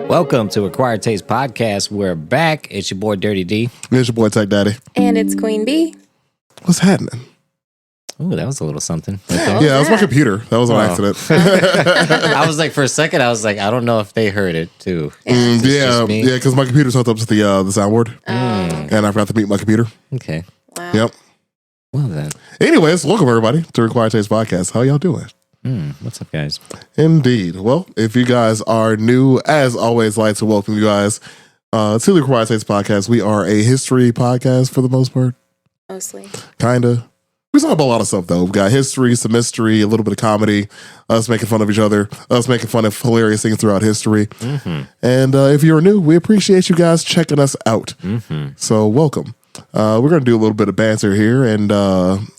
Welcome to Acquired Taste Podcast. We're back. It's your boy Dirty D. It's your boy Tech Daddy. And it's Queen B. What's happening? Ooh, that was a little something. Yeah, that was my computer. That was an accident. I was like, for a second, I was like, I don't know if they heard it too. Yeah, because my computer's hooked up to the soundboard, and I forgot to mute my computer. Okay. Wow. Yep. Well then. Anyways, welcome everybody to Acquired Taste Podcast. How y'all doing? What's up, guys? Indeed. Well, if you guys are new, as always, like to welcome you guys to the Acquired Taste Podcast. We are a history podcast for the most part. Mostly. Kinda. We talk about a lot of stuff, though. We've got history, some mystery, a little bit of comedy, us making fun of each other, us making fun of hilarious things throughout history. And if you're new, we appreciate you guys checking us out. So welcome. We're going to do a little bit of banter here, and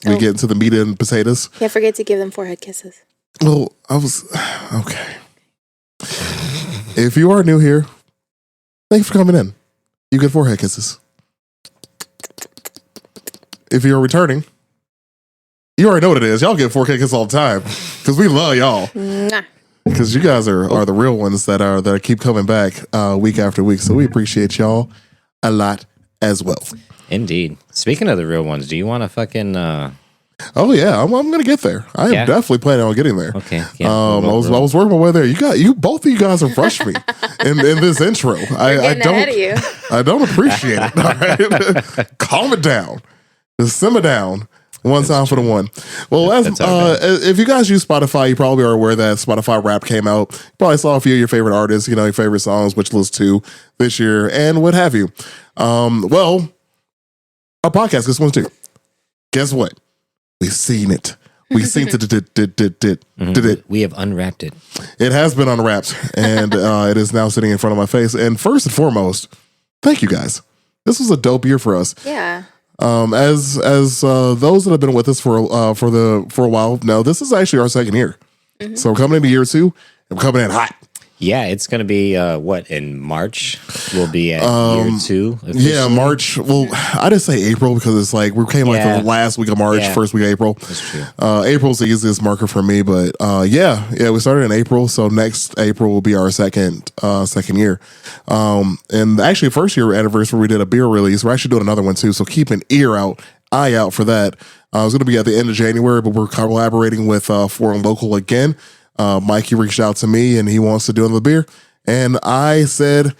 we get into the meat and potatoes. Can't forget to give them forehead kisses. Well, okay. If you are new here, thanks for coming in. You get forehead kisses. If you're returning, you already know what it is. Y'all get 4K kisses all the time because we love y'all. Because you guys are the real ones that keep coming back week after week. So we appreciate y'all a lot as well. Indeed. Speaking of the real ones, do you want to fucking? Oh yeah, I'm gonna get there. I am definitely planning on getting there. Okay. Yeah, I was working my way there. Both of you guys have rushed me in this intro. I don't ahead of you. I don't appreciate it. All right, calm it down. Just simmer down. One time for the one. Well, if you guys use Spotify, you probably are aware that Spotify Rap came out. You probably saw a few of your favorite artists, your favorite songs, which was 2 this year, and what have you. Well, our podcast gets one too. Guess what? We've seen it. We've seen it. We have unwrapped it. It has been unwrapped, and it is now sitting in front of my face. And first and foremost, thank you guys. This was a dope year for us. Yeah. As those that have been with us for a while know, this is actually our second year. So we're coming into year 2, and we're coming in hot. Yeah, it's going to be, in March? We'll be at year 2? Officially? Yeah, March. Well, I didn't say April because it's like we came from the last week of March, first week of April. That's true. April's the easiest marker for me, but we started in April, so next April will be our second year. And actually, first year anniversary, we did a beer release. We're actually doing another one too, so keep an eye out for that. It's going to be at the end of January, but we're collaborating with Foreign Local again. Mikey reached out to me and he wants to do another beer. And I said,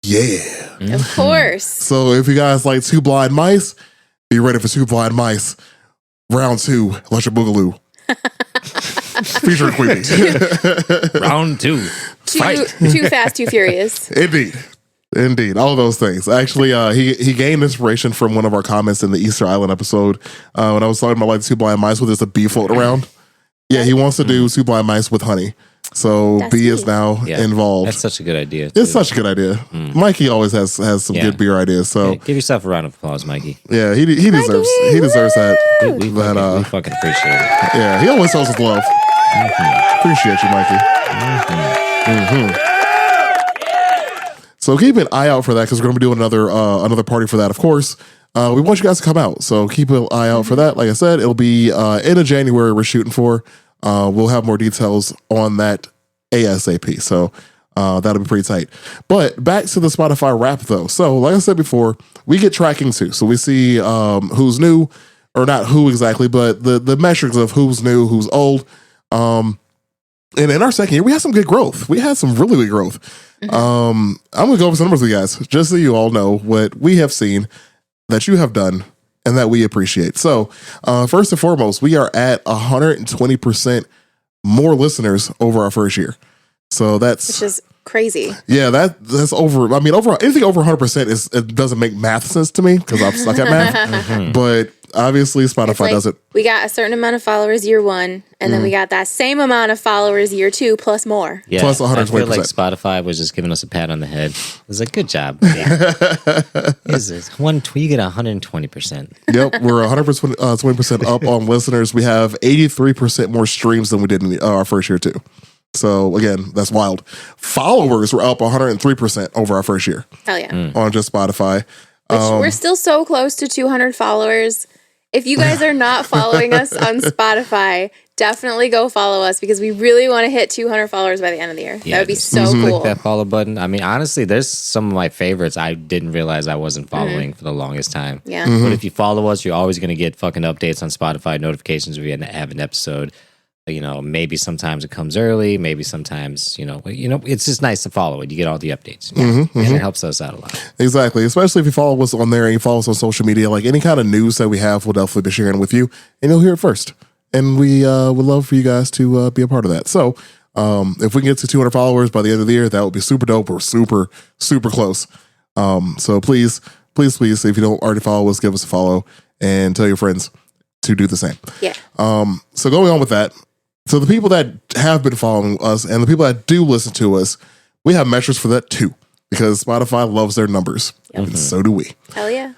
yeah. Of course. So if you guys like Two Blind Mice, be ready for Two Blind Mice. Round 2, Electric Boogaloo. Featuring Queenie. Round 2. Too Fast, Too Furious. Indeed. All of those things. Actually, he gained inspiration from one of our comments in the Easter Island episode when I was talking about like Two Blind Mice with just a bee floating around. Yeah, he wants to do Two Blind Mice with honey. So That's B is now involved. That's such a good idea. Too. It's such a good idea. Mikey always has some good beer ideas. So give yourself a round of applause, Mikey. Yeah, he deserves that. We fucking appreciate it. Yeah, he always shows his love. Appreciate you, Mikey. So keep an eye out for that because we're going to be doing another party for that, of course. We want you guys to come out, so keep an eye out for that. Like I said, it'll be end of January we're shooting for. We'll have more details on that ASAP, so that'll be pretty tight. But back to the Spotify Wrap, though. So like I said before, we get tracking too. So we see who's new, or not who exactly, but the metrics of who's new, who's old. And in our second year, we had some good growth. We had some really good growth. I'm going to go over some numbers with you guys, just so you all know what we have seen that you have done and that we appreciate. So, first and foremost, we are at 120% more listeners over our first year. So which is crazy. Yeah, that's over. I mean, anything over 100% it doesn't make math sense to me because I'm stuck at math. But obviously, Spotify does it. We got a certain amount of followers year 1, and then we got that same amount of followers year 2 plus more. Yeah, plus 120%. I feel like Spotify was just giving us a pat on the head. It was like, good job. Yeah. You get 120%. Yep, we're 20% up on listeners. We have 83% more streams than we did in our first year too. So again, that's wild. Followers were up 103% over our first year. Hell yeah. On just Spotify. We're still so close to 200 followers. If you guys are not following us on Spotify, definitely go follow us because we really want to hit 200 followers by the end of the year. Yeah, That would be just so cool. Click that follow button. I mean, honestly, there's some of my favorites I didn't realize I wasn't following for the longest time. Yeah. But if you follow us, you're always going to get fucking updates on Spotify, notifications if we have an episode. You know, maybe sometimes it comes early, maybe sometimes, it's just nice to follow it. You get all the updates. And it helps us out a lot. Exactly. Especially if you follow us on there and you follow us on social media, like any kind of news that we have, we'll definitely be sharing with you and you'll hear it first. And we would love for you guys to be a part of that. So if we can get to 200 followers by the end of the year, that would be super dope. We're super, super close. So please, if you don't already follow us, give us a follow and tell your friends to do the same. Yeah. So going on with that, so the people that have been following us and the people that do listen to us, we have metrics for that too, because Spotify loves their numbers. And so do we. Hell yeah.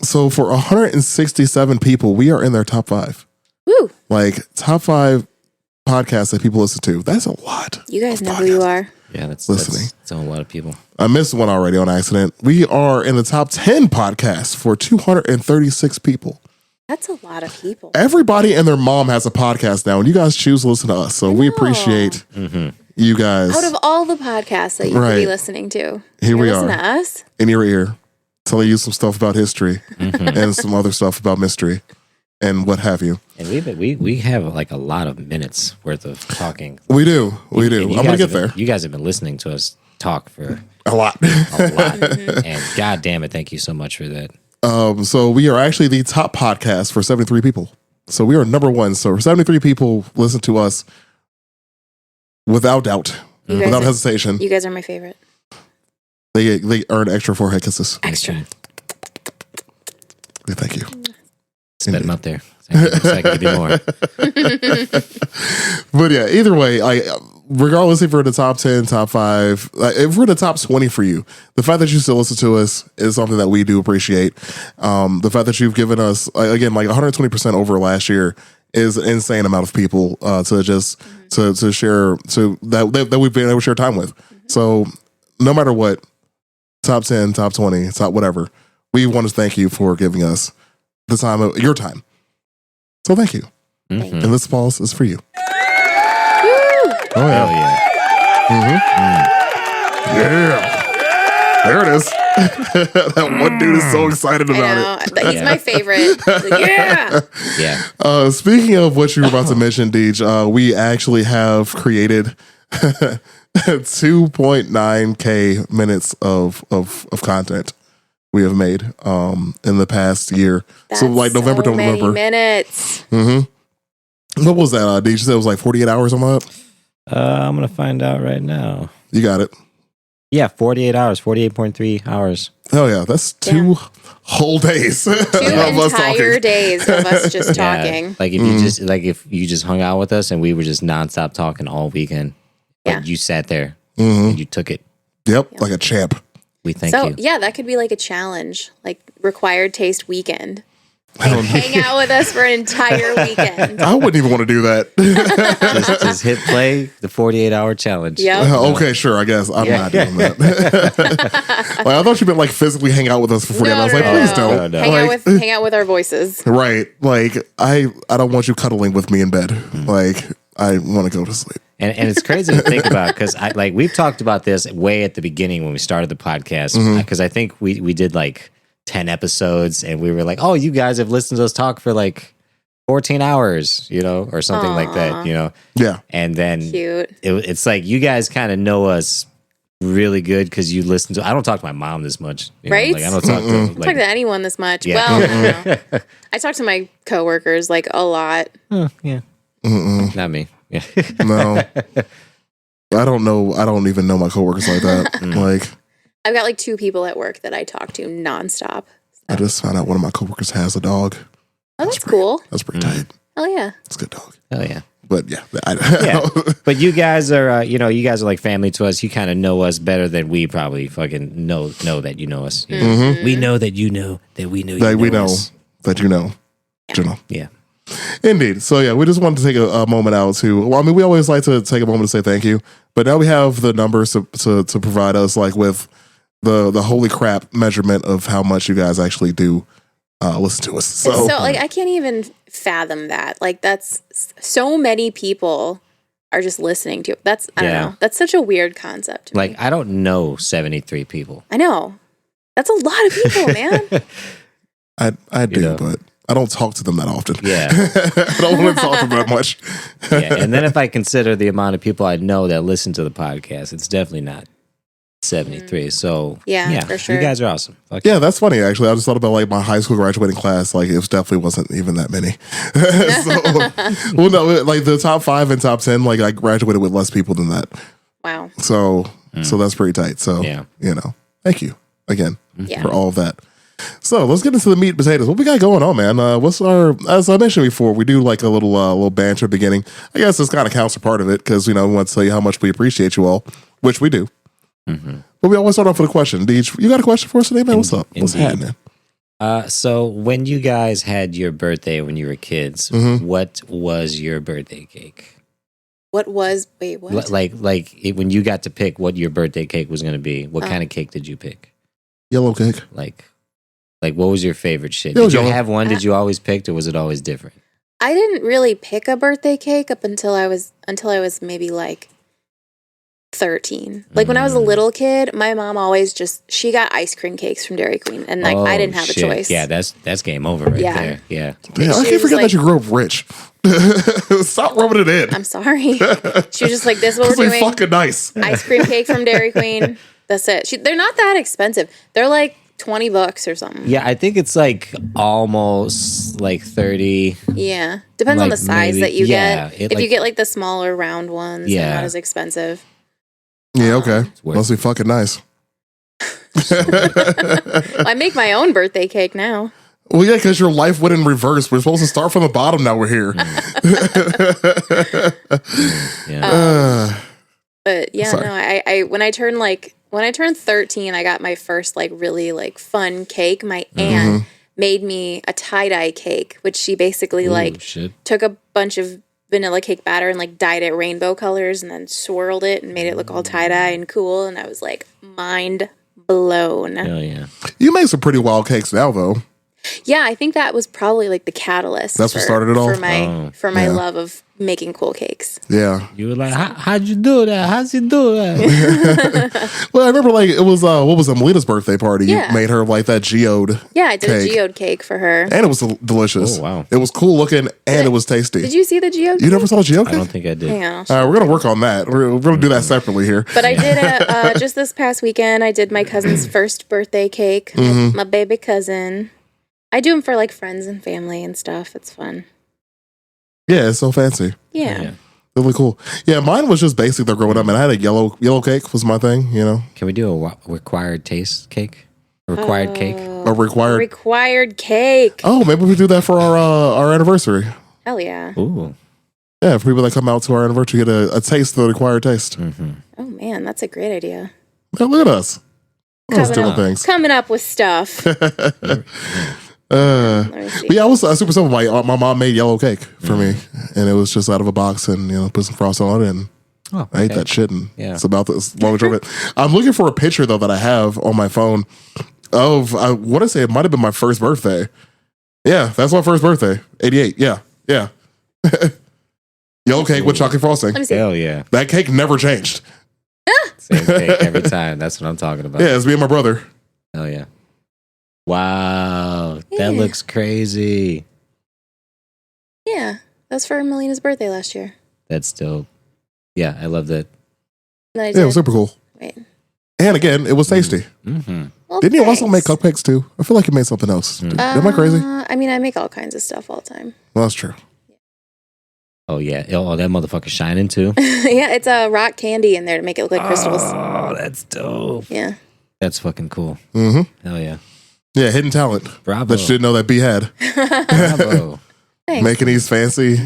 So for 167 people, we are in their top 5. Woo. Like top 5 podcasts that people listen to. That's a lot. You guys know who you are. Yeah, that's Listening. That's a lot of people. I missed one already on accident. We are in the top 10 podcasts for 236 people. That's a lot of people. Everybody and their mom has a podcast now, and you guys choose to listen to us. So we appreciate you guys. Out of all the podcasts that you could be listening to, Here we listen are. to us. In your ear, telling you some stuff about history and some other stuff about mystery and what have you. And we have like a lot of minutes worth of talking. We do. And I'm going to get there. You guys have been listening to us talk for A lot. a lot. And God damn it, thank you so much for that. So we are actually the top podcast for 73 people. So we are number 1. So 73 people listen to us without doubt, without hesitation. You guys are my favorite. They earn extra forehead kisses. Extra. Thank you. Spit them up there. So I can do more. But yeah, either way, regardless if we're in the top 10, top 5, if we're in the top 20 for you, the fact that you still listen to us is something that we do appreciate. The fact that you've given us, again, like 120% over last year is an insane amount of people to share, that we've been able to share time with. So no matter what, top 10, top 20, top whatever, we want to thank you for giving us the time of your time. So thank you. Thank And this pause is for you. Oh yeah. Yeah. There it is. That one dude is so excited about it. He's my favorite. Like, yeah. Yeah. Speaking of what you were about to mention, Deej, we actually have created 2.9K minutes of content we have made in the past year. So like November to November. Minutes. What was that, Deej? You said it was like 48 hours on that? I'm going to find out right now. You got it. Yeah, 48 hours, 48.3 hours. Oh yeah, that's 2 whole days. 2 entire days of us just talking. Yeah, like if you just hung out with us and we were just nonstop talking all weekend. Like you sat there and you took it. Yep, like a champ. We thank you. Yeah, that could be like a challenge, like required taste weekend. Like, hang out with us for an entire weekend. I wouldn't even want to do that. just hit play, the 48-hour challenge. Yep. Okay, sure. I guess I'm not doing that. Like, I thought you meant like physically hang out with us for 48 hours. I was like, please don't. No. Hang out with our voices. Right. Like I don't want you cuddling with me in bed. Like I want to go to sleep. And it's crazy to think about because we've talked about this way at the beginning when we started the podcast because I think we did like 10 episodes and we were like, oh, you guys have listened to us talk for like 14 hours, or something like that, Yeah. And then Cute. It's like you guys kind of know us really good because you listen to. I don't talk to my mom this much, right? Like I don't talk to. I don't talk to anyone this much. Yeah. Well, I don't know. I talk to my coworkers like a lot. Yeah. Not me. Yeah. No. I don't know. I don't even know my coworkers like that. Like I've got like 2 people at work that I talk to nonstop. I just found out one of my coworkers has a dog. Oh, that's cool. That's pretty tight. Oh yeah. It's a good dog. Hell yeah. But yeah, Yeah. But you guys are, you guys are like family to us. You kind of know us better than we probably fucking know that you know us. We know that you know that we know you that we know us. that you know. You know. Yeah. Indeed. So yeah, we just wanted to take a moment out to. Well, I mean, we always like to take a moment to say thank you, but now we have the numbers to provide us like with the holy crap measurement of how much you guys actually do listen to us. So like I can't even fathom that. Like that's so many people are just listening to it. That's I don't know. That's such a weird concept to Like me. I don't know 73 people. I know. That's a lot of people, man. I do, but I don't talk to them that often. Yeah. I don't want to talk to them that much. Yeah. And then if I consider the amount of people I know that listen to the podcast, it's definitely not 73. So Yeah, for sure. You guys are awesome. Fuck Yeah, that's funny. Actually, I just thought about like my high school graduating class. Like, it definitely wasn't even that many. So, well, no, like the top 5 and top 10. Like, I graduated with less people than that. Wow. So that's pretty tight. So, you know, thank you again for all of that. So let's get into the meat and potatoes. What we got going on, man? What's our? As I mentioned before, we do like a little banter at the beginning. I guess this kind of counts for part of it because we want to tell you how much we appreciate you all, which we do. But we always start off with a question. Deej, you got a question for us today, man? What's up? What's happening? So when you guys had your birthday when you were kids, what was your birthday cake? What? Like when you got to pick what your birthday cake was going to be, what kind of cake did you pick? Yellow cake. Like what was your favorite shit? It was Did you yellow. have one? Did you always pick, or was it always different? I didn't really pick a birthday cake up until I was maybe like 13. Like when I was a little kid, my mom always she got ice cream cakes from Dairy Queen, and like I didn't have a choice. Yeah, that's game over right there. Yeah. Damn, I can't forget that you grew up rich. Stop rubbing it in. I'm sorry. She was just like, "This is what we're doing." Fucking nice. Ice cream cake from Dairy Queen. That's it. They're not that expensive. They're like $20 or something. Yeah, I think it's like almost like 30. Yeah, depends on Like the size maybe- that you yeah, get. If you get like the smaller round ones, they're not as expensive. Yeah, okay. worth Must be fucking nice. I make my own birthday cake now. Well, yeah, because your life went in reverse. We're supposed to start from the bottom. Now we're here. But yeah, Sorry. no, I when I turned 13, I got my first like really like fun cake. My aunt made me a tie-dye cake, which she basically took a bunch of vanilla cake batter and like dyed it rainbow colors and then swirled it and made it look all tie-dye and cool. And I was like mind blown. Hell yeah. You make some pretty wild cakes now, though. Yeah, I think that was probably like the catalyst. That's what started it all? For my love of making cool cakes. Yeah. You were like, how'd you do that? How'd you do that? Well, I remember like it was what was it, Melita's birthday party? Yeah. You made her like that geode. Yeah, I did cake. a geode cake for her. And it was delicious. Oh, wow. It was cool looking and it was tasty. Did you see the geode You cake? never saw a geode I cake? don't think I did. Hang on. All right, we're gonna work on that. We're gonna do that separately here. But I did just this past weekend. I did my cousin's first birthday cake. My baby cousin. I do them for like friends and family and stuff. It's fun. Yeah, it's so fancy. Yeah. Really cool. Yeah, mine was just basic though growing up, and I had a yellow cake was my thing. Can we do a required taste cake? A required cake? A required. Required cake. Oh, maybe we do that for our anniversary. Hell yeah. Ooh. Yeah, for people that come out to our anniversary, get a taste of the required taste. Oh man, that's a great idea. Yeah, look at us. Us doing things. Coming up with stuff. Let me see. But yeah, I was super simple. My mom made yellow cake for me, and it was just out of a box, and put some frosting on it, and I ate that shit, and it's about this long of it. I'm looking for a picture though that I have on my phone of I want to say it might have been my first birthday. Yeah, that's my first birthday. 88. Yeah. Yellow cake with chocolate frosting. Let me see. Hell yeah. That cake never changed. Same cake every time. That's what I'm talking about. Yeah, it's me and my brother. Hell yeah. Wow. Yeah. That looks crazy. Yeah, that was for Melina's birthday last year. That's still, yeah, I love that. That I Yeah, it was did. super cool. Wait. And again, it was tasty. Mm-hmm. Well, Didn't you also make thanks. cupcakes too? I feel like you made something else. Am I crazy? I mean, I make all kinds of stuff all the time. Well, that's true. Oh, yeah. Oh, that motherfucker's shining too. Yeah, it's a rock candy in there to make it look like crystals. Oh, that's dope. Yeah. That's fucking cool. Mm-hmm. Hell yeah. Yeah, hidden talent Bravo. that you didn't know that B had. Bravo. Thanks. Making these fancy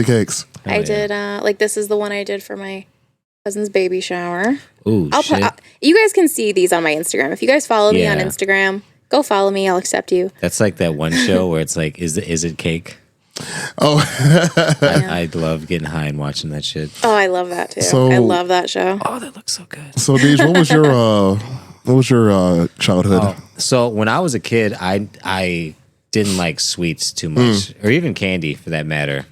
cakes. Hell I yeah. did, like, this is the one I did for my cousin's baby shower. Ooh, shit. You guys can see these on my Instagram. If you guys follow me on Yeah. Instagram, go follow me. I'll accept you. That's like that one show where it's like, is it cake? Oh, I love getting high and watching that shit. Oh, I love that too. So- I love that show. Oh, that looks so good. so Deej, what was your childhood? So when I was a kid, I didn't like sweets too much, or even candy for that matter.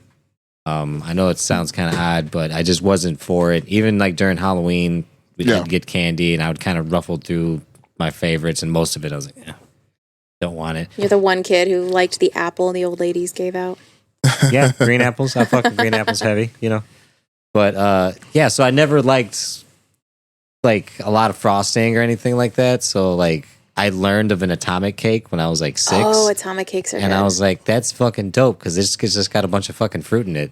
I know it sounds kind of odd, but I just wasn't for it. Even like during Halloween, we'd get candy, and I would kind of ruffle through my favorites, and most of it I was like, don't want it. You're the one kid who liked the apple the old ladies gave out. Yeah, green apples. I fucking green apples heavy, you know. But yeah, so I never liked like a lot of frosting or anything like that. So like I learned of an atomic cake when I was like 6. Oh, atomic cakes are and good. I was like, that's fucking dope because it's just got a bunch of fucking fruit in it.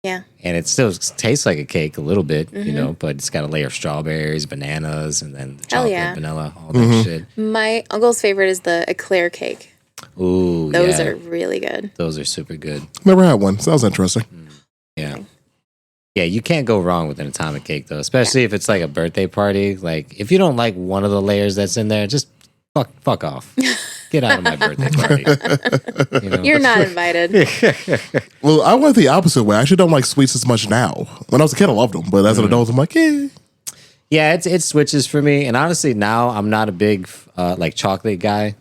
Yeah. And it still tastes like a cake a little bit, you know, but it's got a layer of strawberries, bananas, and then the chocolate, vanilla, all that shit. My uncle's favorite is the eclair cake. Ooh, Those are really good. Those are super good. Never had one. Sounds interesting. Yeah. Yeah, you can't go wrong with an atomic cake, though, especially if it's like a birthday party. Like, if you don't like one of the layers that's in there, just fuck off. Get out of my birthday party. You know? You're not invited. Well, I went the opposite way. I actually don't like sweets as much now. When I was a kid, I loved them, but as an adult, I'm like, Yeah, it switches for me. And honestly, now I'm not a big like chocolate guy,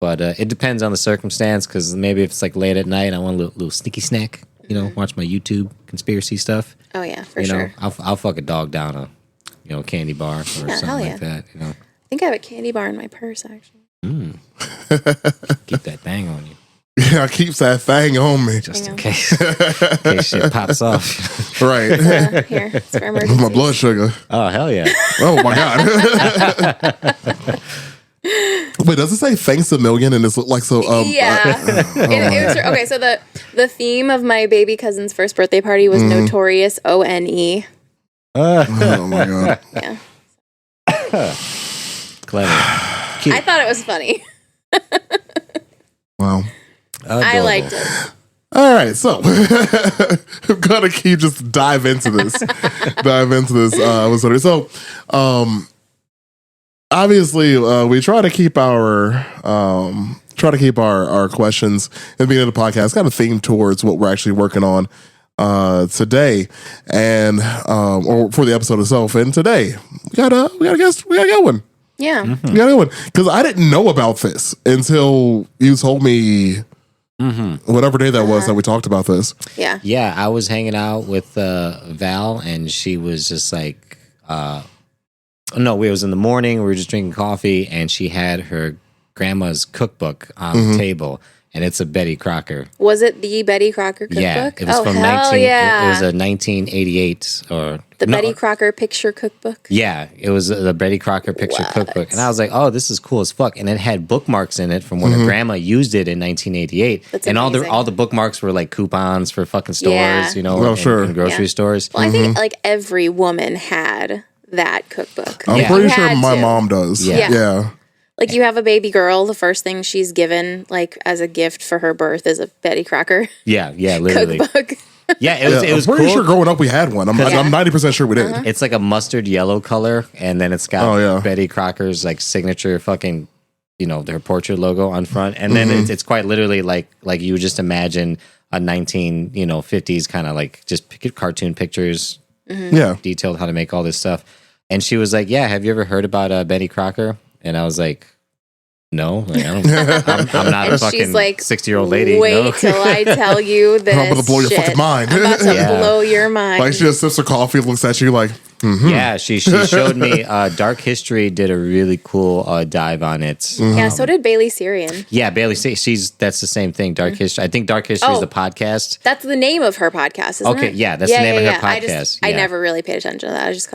but it depends on the circumstance. Because maybe if it's like late at night, I want a little sneaky snack. You know, watch my YouTube conspiracy stuff. Oh yeah, for you sure. know, I'll fuck a dog down a candy bar or something like that. You know, I think I have a candy bar in my purse actually. Keep that thing on you. Yeah, keeps that thing on me. Just in case shit pops off. Right. Here, it's for emergency. My blood sugar. Oh, hell yeah. Oh, my God. Wait, does it say thanks a million and it's like so? Yeah. It was, okay, so the theme of my baby cousin's first birthday party was Notorious ONE. Oh, my God. Yeah. Clever. Cute. I thought it was funny. Wow. I liked it. All right, so I'm gonna just dive into this. Episode. So, obviously, we try to keep our questions at the beginning of the podcast kind of themed towards what we're actually working on today, and or for the episode itself. And today, we got a good one. Yeah. We got a good one because I didn't know about this until you told me. Whatever day that was that we talked about this. Yeah. Yeah, I was hanging out with Val, and she was just like, no, it was in the morning. We were just drinking coffee, and she had her grandma's cookbook on the table, and it's a Betty Crocker. Was it the Betty Crocker cookbook? Yeah, it was from yeah. It was a 1988 or Betty Crocker picture cookbook. Yeah, it was the Betty Crocker picture cookbook, and I was like, "Oh, this is cool as fuck!" And it had bookmarks in it from when her grandma used it in 1988, That's and amazing. all the bookmarks were like coupons for fucking stores, you know, and grocery stores. Well, I think like every woman had that cookbook. I'm pretty sure my mom does. Yeah. Like you have a baby girl, the first thing she's given like as a gift for her birth is a Betty Crocker Yeah, literally. cookbook. Yeah, it was I'm pretty cool. sure growing up we had one. I'm 90% sure we did. It's like a mustard yellow color, and then it's got Betty Crocker's like signature fucking, you know, their portrait logo on front, and then it's quite literally like you would just imagine a 50s kind of like just cartoon pictures, detailed how to make all this stuff. And she was like, "Yeah, have you ever heard about Betty Crocker?" And I was like, "No, like, I don't. I'm not a fucking like, 60-year-old lady. Wait till I tell you this. I'm about to blow your fucking mind. I'm about to blow your mind." Like she just sips her coffee, looks at you like, Yeah, she showed me. Dark History did a really cool dive on it. Yeah, so did Bailey Sarian. Yeah, Bailey. That's the same thing. Dark History. I think Dark History is the podcast. That's the name of her podcast, isn't it? Okay, yeah, that's the name of her podcast. I never really paid attention to that. I just,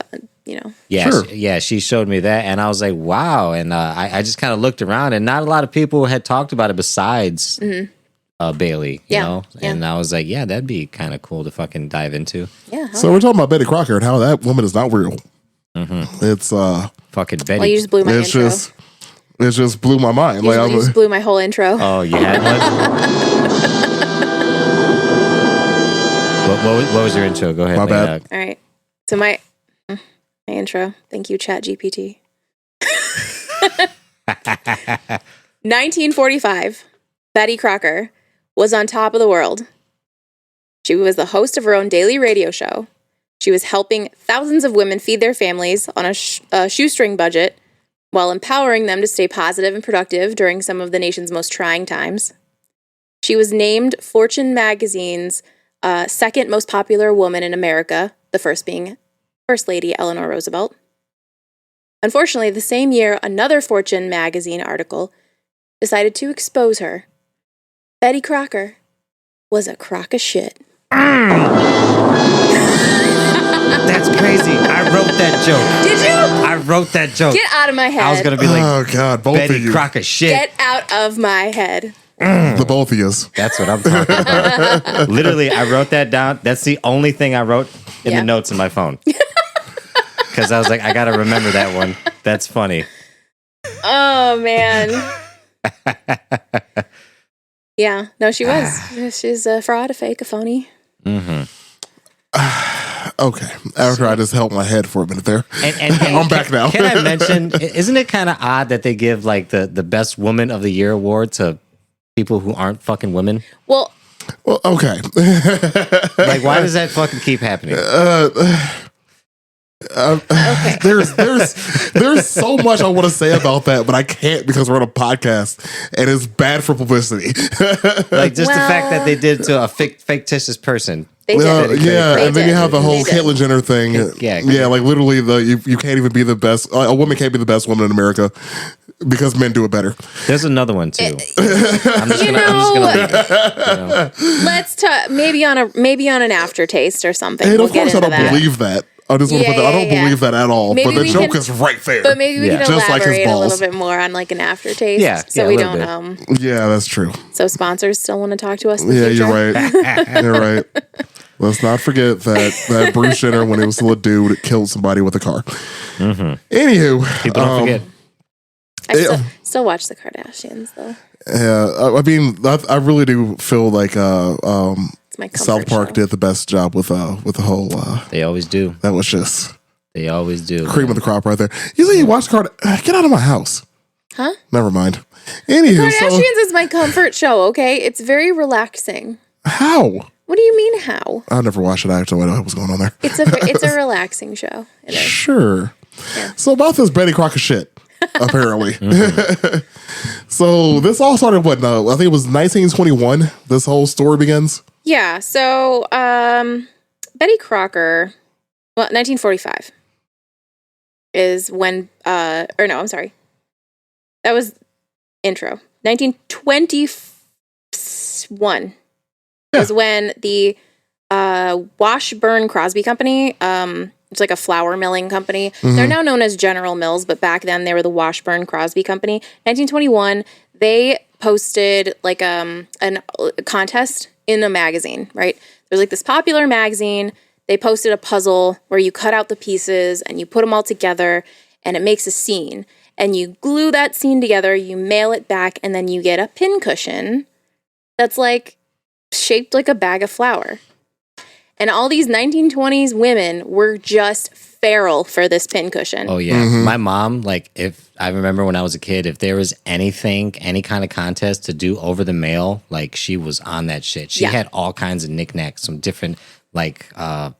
Yeah, sure. She showed me that, and I was like, wow. And I just kind of looked around, and not a lot of people had talked about it besides Bailey, you know? And I was like, yeah, that'd be kind of cool to fucking dive into. Yeah. So we're talking about Betty Crocker and how that woman is not real. It's fucking Betty. Well, you just blew my intro. It just blew my mind. You just blew my whole intro. Oh, you had one? What was your intro? Go ahead. My bad. All right. So my intro. Thank you, Chat GPT. 1945. Betty Crocker was on top of the world. She was the host of her own daily radio show. She was helping thousands of women feed their families on a shoestring budget while empowering them to stay positive and productive during some of the nation's most trying times. She was named Fortune magazine's second most popular woman in America, the first being First Lady Eleanor Roosevelt. Unfortunately, the same year, another Fortune magazine article decided to expose her. Betty Crocker was a crock of shit. That's crazy. I wrote that joke. Did you? I wrote that joke. Get out of my head. I was going to be like, oh, God, both Betty of you. Crocker shit. Get out of my head. The both of you. That's what I'm talking about. Literally, I wrote that down. That's the only thing I wrote in the notes in my phone. Because I was like, I got to remember that one. That's funny. Oh, man. Yeah. No, she was. She's a fraud, a fake, a phony. Mm-hmm. Okay. After I just held my head for a minute there. And I'm back now. Can I mention, isn't it kind of odd that they give like the best woman of the year award to people who aren't fucking women? Well, okay. Like, why does that fucking keep happening? okay. There's so much I want to say about that, but I can't because we're on a podcast and it's bad for publicity. Like just the fact that they did to a fictitious person. They did. Yeah, They and then did. you have the whole They did. Caitlyn Jenner thing. Yeah. Like literally, you can't even be the best. A woman can't be the best woman in America because men do it better. There's another one too. I'm just gonna leave it, you know? Let's talk maybe on an aftertaste or something. And We'll of get course, I into don't that. believe that. I just want to put that. I don't believe that at all. Maybe but the we joke can- is right there. But maybe we can Just like his elaborate a balls. little bit more on like an aftertaste. Yeah, So yeah, we a little don't. Yeah, that's true. So sponsors still want to talk to us in the Yeah, future? you're right. You're right. Let's not forget that Bruce Jenner, when he was still a dude, killed somebody with a car. Mm-hmm. Anywho, People don't forget. I still watch the Kardashians though. Yeah, I mean, I really do feel like It's my comfort South Park show. did the best job with the whole. They always do. That was just They always do. cream of the crop right there. You say you watch the Get out of my house. Huh? Never mind. Anywho, Kardashians is my comfort show. Okay, it's very relaxing. how? What do you mean how? I never watched it. I actually know what was going on there. It's a relaxing show. It is. Sure. Yeah. So about this Betty Crocker shit, apparently. So this all started what? No, I think it was 1921. This whole story begins. Yeah. So Betty Crocker, 1945 is when. Or no, I'm sorry. That was intro. 1921 was when the Washburn Crosby Company. It's like a flour milling company. Mm-hmm. They're now known as General Mills, but back then they were the Washburn Crosby Company. 1921, they posted like a contest in a magazine, right? There's like this popular magazine. They posted a puzzle where you cut out the pieces and you put them all together and it makes a scene. And you glue that scene together, you mail it back, and then you get a pincushion that's like shaped like a bag of flour. And all these 1920s women were just feral for this pincushion. Oh yeah, my mom. Like, if I remember when I was a kid, if there was anything, any kind of contest to do over the mail, like she was on that shit. She had all kinds of knickknacks, some different like, what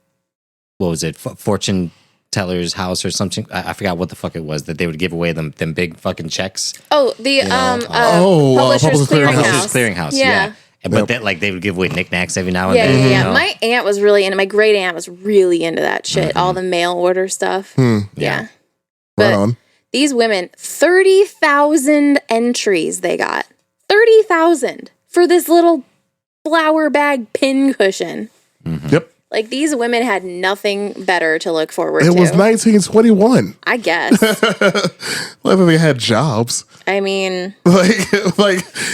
was it, Fortune teller's house or something. I forgot what the fuck it was that they would give away them big fucking checks. Oh, the Publishers Publishers Clearinghouse. Clearinghouse. Yeah. But that like they would give away knickknacks every now and Yeah, then. yeah, you yeah. know? My aunt was really into. My great aunt was really into that shit. All the mail order stuff. Yeah. Right But on. these women, 30,000 entries they got. 30,000 for this little flour bag pin cushion. Yep. Like, these women had nothing better to look forward to. It was 1921. I guess. Whether they had jobs. I mean, Like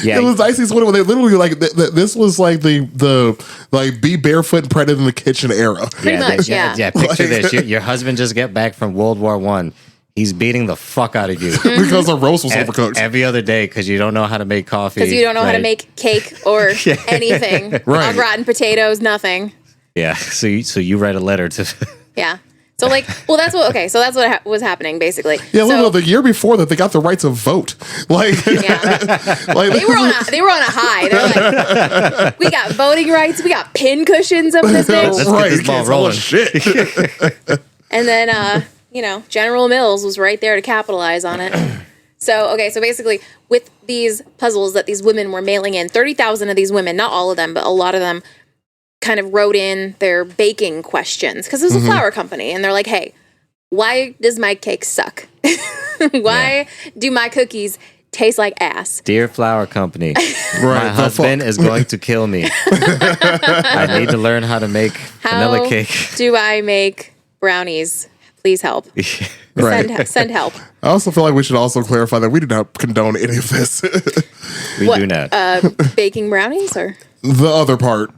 Yeah. it was 1921. They literally like this was like the like be barefoot and pregnant in the kitchen era. Pretty much, yeah. Picture this: your husband just got back from World War I. He's beating the fuck out of you Because the roast was overcooked. every other day because you don't know how to make coffee. because you don't know how to right? make cake or anything. Right. Rotten potatoes, nothing. Yeah, so you write a letter to. Yeah. So like, well, that's what. Okay, so that's what was happening basically. Yeah, so, look, the year before that, they got the right to vote. Like, yeah. like They were on a high. They're like, we got voting rights, we got pin cushions up this bitch, Let's right, get this you ball can't tell rolling. us shit. and then General Mills was right there to capitalize on it. So basically with these puzzles that these women were mailing in, 30,000 of these women, not all of them, but a lot of them kind of wrote in their baking questions because it was a flour company. And they're like, hey, why does my cake suck? Why do my cookies taste like ass? Dear flour company, Right, my husband is going to kill me. I need to learn how to make vanilla cake. Do I make brownies? Please help. Right. Send help. I also feel like we should also clarify that we do not condone any of this. We do not. Baking brownies or? The other part.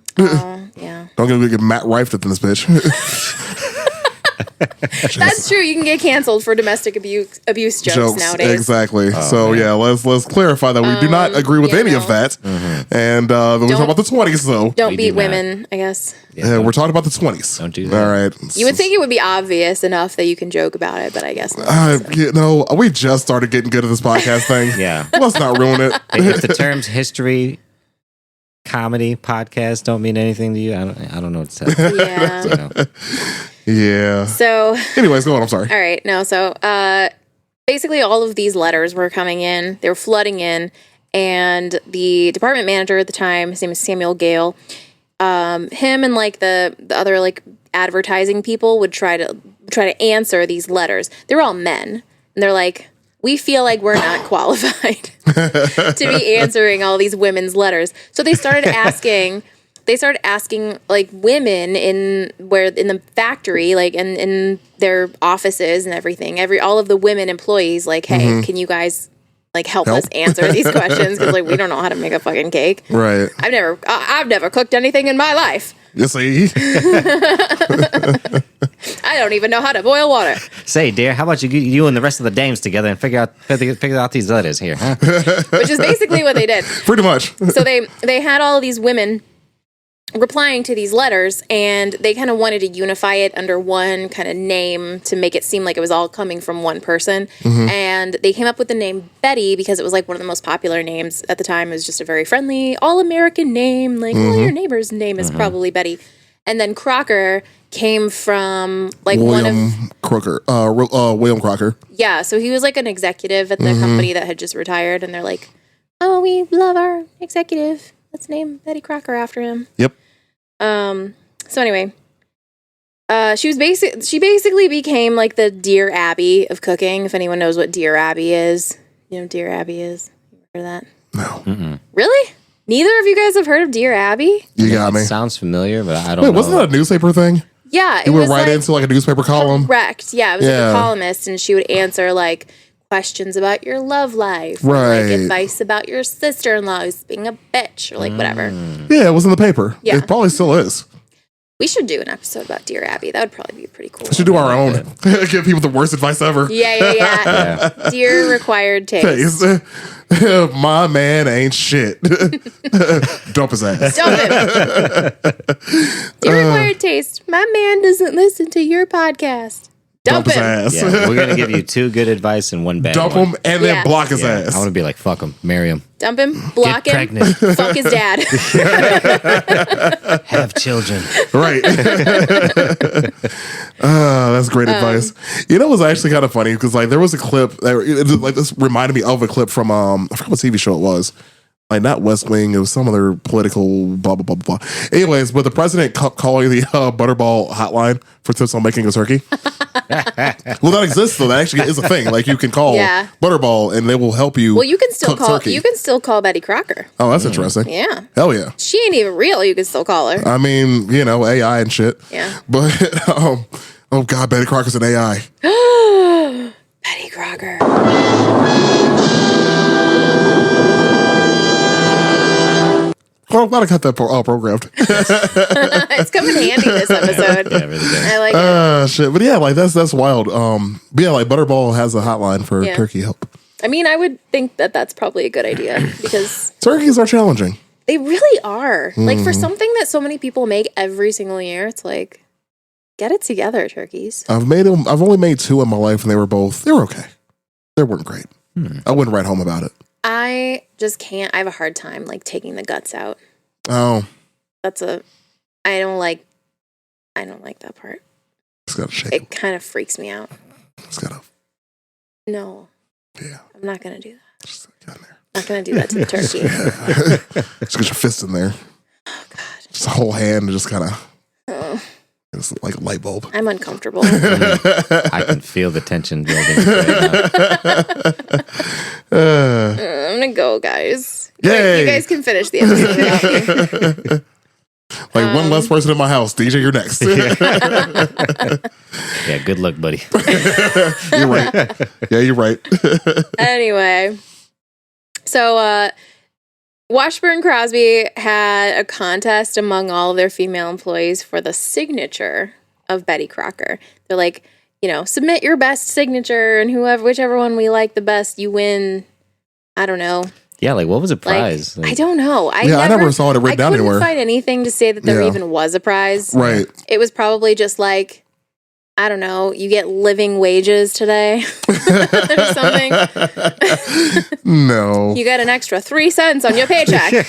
Yeah. Don't get Matt Rife in this bitch. That's true. You can get canceled for domestic abuse jokes nowadays. Exactly. So yeah, let's clarify that we do not agree with any of that. And we're talking about the 20s though. Don't beat women, I guess. Yeah, we're talking about the 20s. Don't do that. All right. You would think it would be obvious enough that you can joke about it, but I guess not. You know, we just started getting good at this podcast thing. Yeah. Let's not ruin it. If the terms history, comedy, podcast don't mean anything to you, I don't know what to say. Yeah. You know. Yeah. So, anyways, go on. I'm sorry. all right. No, so basically all of these letters were coming in. They were flooding in. And the department manager at the time, his name is Samuel Gale, him and like the other like advertising people would try to answer these letters. They're all men. And they're like, we feel like we're not qualified to be answering all these women's letters. So they started asking like women in the factory, like in their offices and everything, all of the women employees, like, hey, can you guys like help us answer these questions? Because like we don't know how to make a fucking cake. Right. I've never cooked anything in my life. You see? I don't even know how to boil water. Say, dear, how about you and the rest of the dames together and figure out these letters here, huh? Which is basically what they did. Pretty much. So they had all of these women replying to these letters, and they kind of wanted to unify it under one kind of name to make it seem like it was all coming from one person. And they came up with the name Betty because it was like one of the most popular names at the time. It was just a very friendly, all-American name. Like, oh, your neighbor's name is probably Betty. And then Crocker came from like William Crocker. William Crocker. Yeah, so he was like an executive at the company that had just retired, and they're like, oh, we love our executive. Let's name Betty Crocker after him. Yep. So anyway, she basically became like the Dear Abby of cooking. If anyone knows what Dear Abby is, you know what Dear Abby is. You heard of that? No. Really? Neither of you guys have heard of Dear Abby? You got me. It sounds familiar, but I don't know. Wasn't that a newspaper thing? Yeah, It went right into like a newspaper column. Correct. Yeah, it was like a columnist, and she would answer like questions about your love life, or, Right. like advice about your sister-in-law who's being a bitch, or like whatever. Yeah, it was in the paper. Yeah. It probably still is. We should do an episode about Dear Abby. That would probably be pretty cool. We should do our own. Give people the worst advice ever. Yeah. Dear Required Taste. My man ain't shit. Dump his ass. Dump him. Dear Required Taste. My man doesn't listen to your podcast. Dump his him. ass. Yeah, we're gonna give you 2 good advice and 1 bad. Dump one. him and then block his ass. I want to be like, fuck him, marry him, Dump him. Block Get him. pregnant. Fuck his dad. have children. Right. That's great advice. You know, it was actually kind of funny because like there was a clip that like this reminded me of a clip from I forgot what TV show it was. Like not West Wing, it was some other political blah blah blah blah. Anyways, but the president calling the Butterball hotline for tips on making a turkey. Well, that exists though. That actually is a thing. Like you can call Butterball and they will help you. Well, you can still cook turkey. You can still call Betty Crocker. Oh, that's interesting. Yeah. Hell yeah. She ain't even real. You can still call her. I mean, you know, AI and shit. Yeah. But oh god, Betty Crocker's an AI. Betty Crocker. Well, I'm glad I got that programmed. It's coming handy this episode. Yeah, really good. I like it. Shit. But yeah, like that's wild. But yeah, like Butterball has a hotline for turkey help. I mean, I would think that that's probably a good idea because Turkeys are challenging. they really are. Like for something that so many people make every single year, it's like, get it together, turkeys. I've only made 2 in my life, and they were okay. They weren't great. I wouldn't write home about it. I just can't. I have a hard time like taking the guts out. Oh, I don't like that part. it's gotta shake. It kind of freaks me out. It's gotta. No. Yeah. I'm not going to do that. Just get in there. Not going to do that to the turkey. Just get your fist in there. Oh, God. Just a whole hand and just kind of. It's like a light bulb. I'm uncomfortable. I can feel the tension building right now. I'm going to go, guys. Yay. You guys can finish the episode without me. Like one less person in my house. DJ, you're next. Yeah, good luck, buddy. You're right. Yeah, you're right. Anyway, so Washburn Crosby had a contest among all of their female employees for the signature of Betty Crocker. They're like, submit your best signature, and whichever one we like the best, you win. I don't know. Yeah, like what was a prize? I don't know. I never saw it written down anywhere. I couldn't find anything to say that there even was a prize. Right. It was probably just like, I don't know, you get living wages today or something. No. You get an extra 3 cents on your paycheck.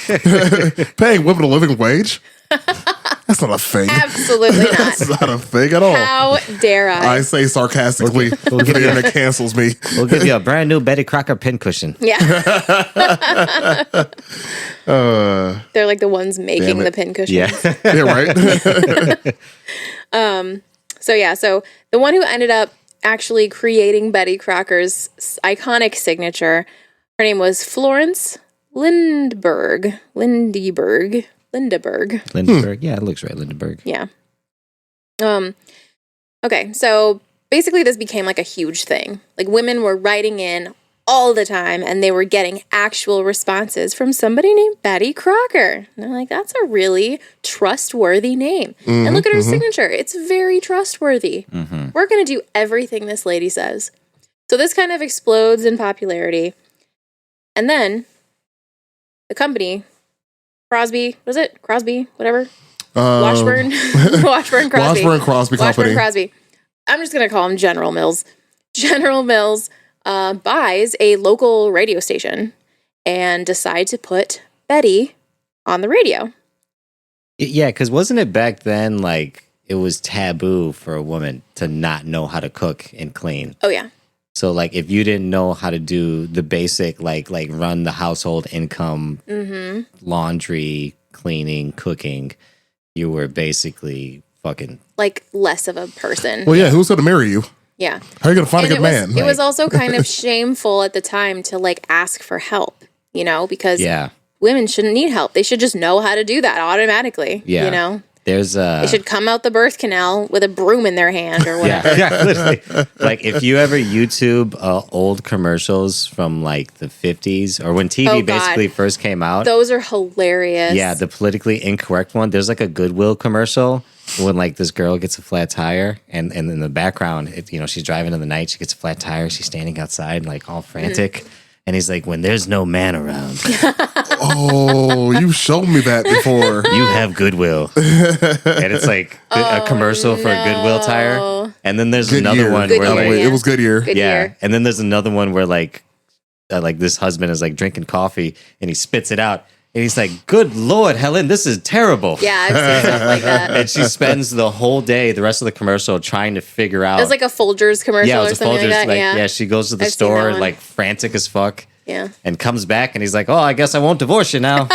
Paying women a living wage? That's not a thing. Absolutely not. That's not a thing at all. How dare I? I say sarcastically if the internet cancels me. We'll give you a brand new Betty Crocker pincushion. Yeah. They're like the ones making the pincushions. Yeah. Yeah, right? So the one who ended up actually creating Betty Crocker's iconic signature, her name was Florence Lindbergh. Lindeberg. Yeah, it looks right. Lindeberg. Yeah. Okay, so basically this became like a huge thing. Like women were writing in all the time and they were getting actual responses from somebody named Betty Crocker. And they're like, that's a really trustworthy name. And look at her signature. It's very trustworthy. We're going to do everything this lady says. So this kind of explodes in popularity. And then the company, Crosby, what is it? Crosby, whatever. Washburn Crosby. Washburn Crosby Company. Washburn Crosby. I'm just going to call him General Mills. General Mills buys a local radio station and decide to put Betty on the radio. Yeah, because wasn't it back then like it was taboo for a woman to not know how to cook and clean? Oh, yeah. So like if you didn't know how to do the basic like run the household income, laundry, cleaning, cooking, you were basically fucking like less of a person. Well, yeah, who's going to marry you? Yeah. How are you going to find a good man? It was also kind of shameful at the time to like ask for help, because women shouldn't need help. They should just know how to do that automatically, There's they should come out the birth canal with a broom in their hand or whatever. Yeah, literally. Like if you ever YouTube old commercials from like the 50s or when TV basically first came out. Those are hilarious. Yeah, the politically incorrect one. There's like a Goodwill commercial when like this girl gets a flat tire and in the background, she's driving in the night, she gets a flat tire, she's standing outside like all frantic. And he's like, when there's no man around. Oh, you showed me that before. You have Goodwill. And it's like a commercial for a Goodwill tire. And then there's another one where like, it was Goodyear. Yeah. And then there's another one where like this husband is like drinking coffee and he spits it out. And he's like, good Lord, Helen, this is terrible. Yeah, I've seen stuff like that. And she spends the whole day, the rest of the commercial, trying to figure out. It was like a Folgers commercial or something like that. Yeah, she goes to the store like frantic as fuck. Yeah. And comes back and he's like, oh, I guess I won't divorce you now.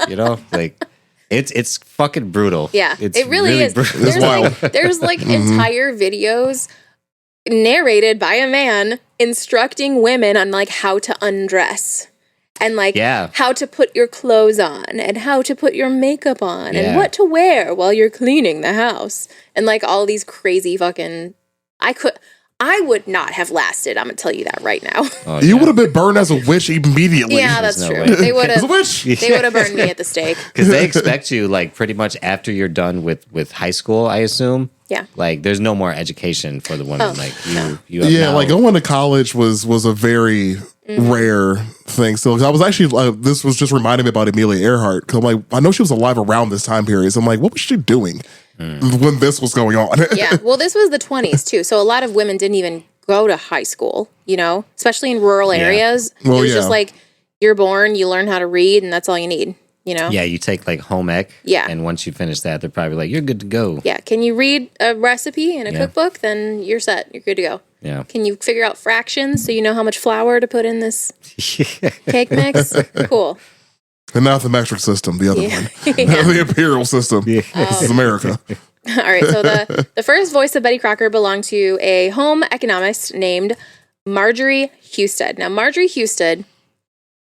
Like it's fucking brutal. Yeah, it really is. Brutal. There's like entire videos narrated by a man instructing women on like how to undress. And like how to put your clothes on and how to put your makeup on and what to wear while you're cleaning the house. And like all these crazy fucking I would not have lasted. I'm gonna tell you that right now. Oh, you would have been burned as a witch immediately. Yeah, that's true. They would have. They would have burned me at the stake. Because they expect you like pretty much after you're done with high school, I assume. Yeah. Like there's no more education for the women. Like you have now. Like going to college was a very rare thing. So I was actually this was just reminding me about Amelia Earhart because I'm like I know she was alive around this time period. So I'm like, what was she doing when this was going on? Yeah. Well, this was the 20s too, so a lot of women didn't even go to high school. Especially in rural areas. Well, it was just like you're born, you learn how to read, and that's all you need. you know? Yeah, you take like home ec. Yeah. And once you finish that, they're probably like, you're good to go. Yeah. Can you read a recipe in a cookbook? Then you're set. You're good to go. Yeah. Can you figure out fractions so you know how much flour to put in this cake mix? Cool. And not the metric system, the other one. The imperial system. Yeah. This is America. All right. So the first voice of Betty Crocker belonged to a home economist named Marjorie Husted. Now, Marjorie Husted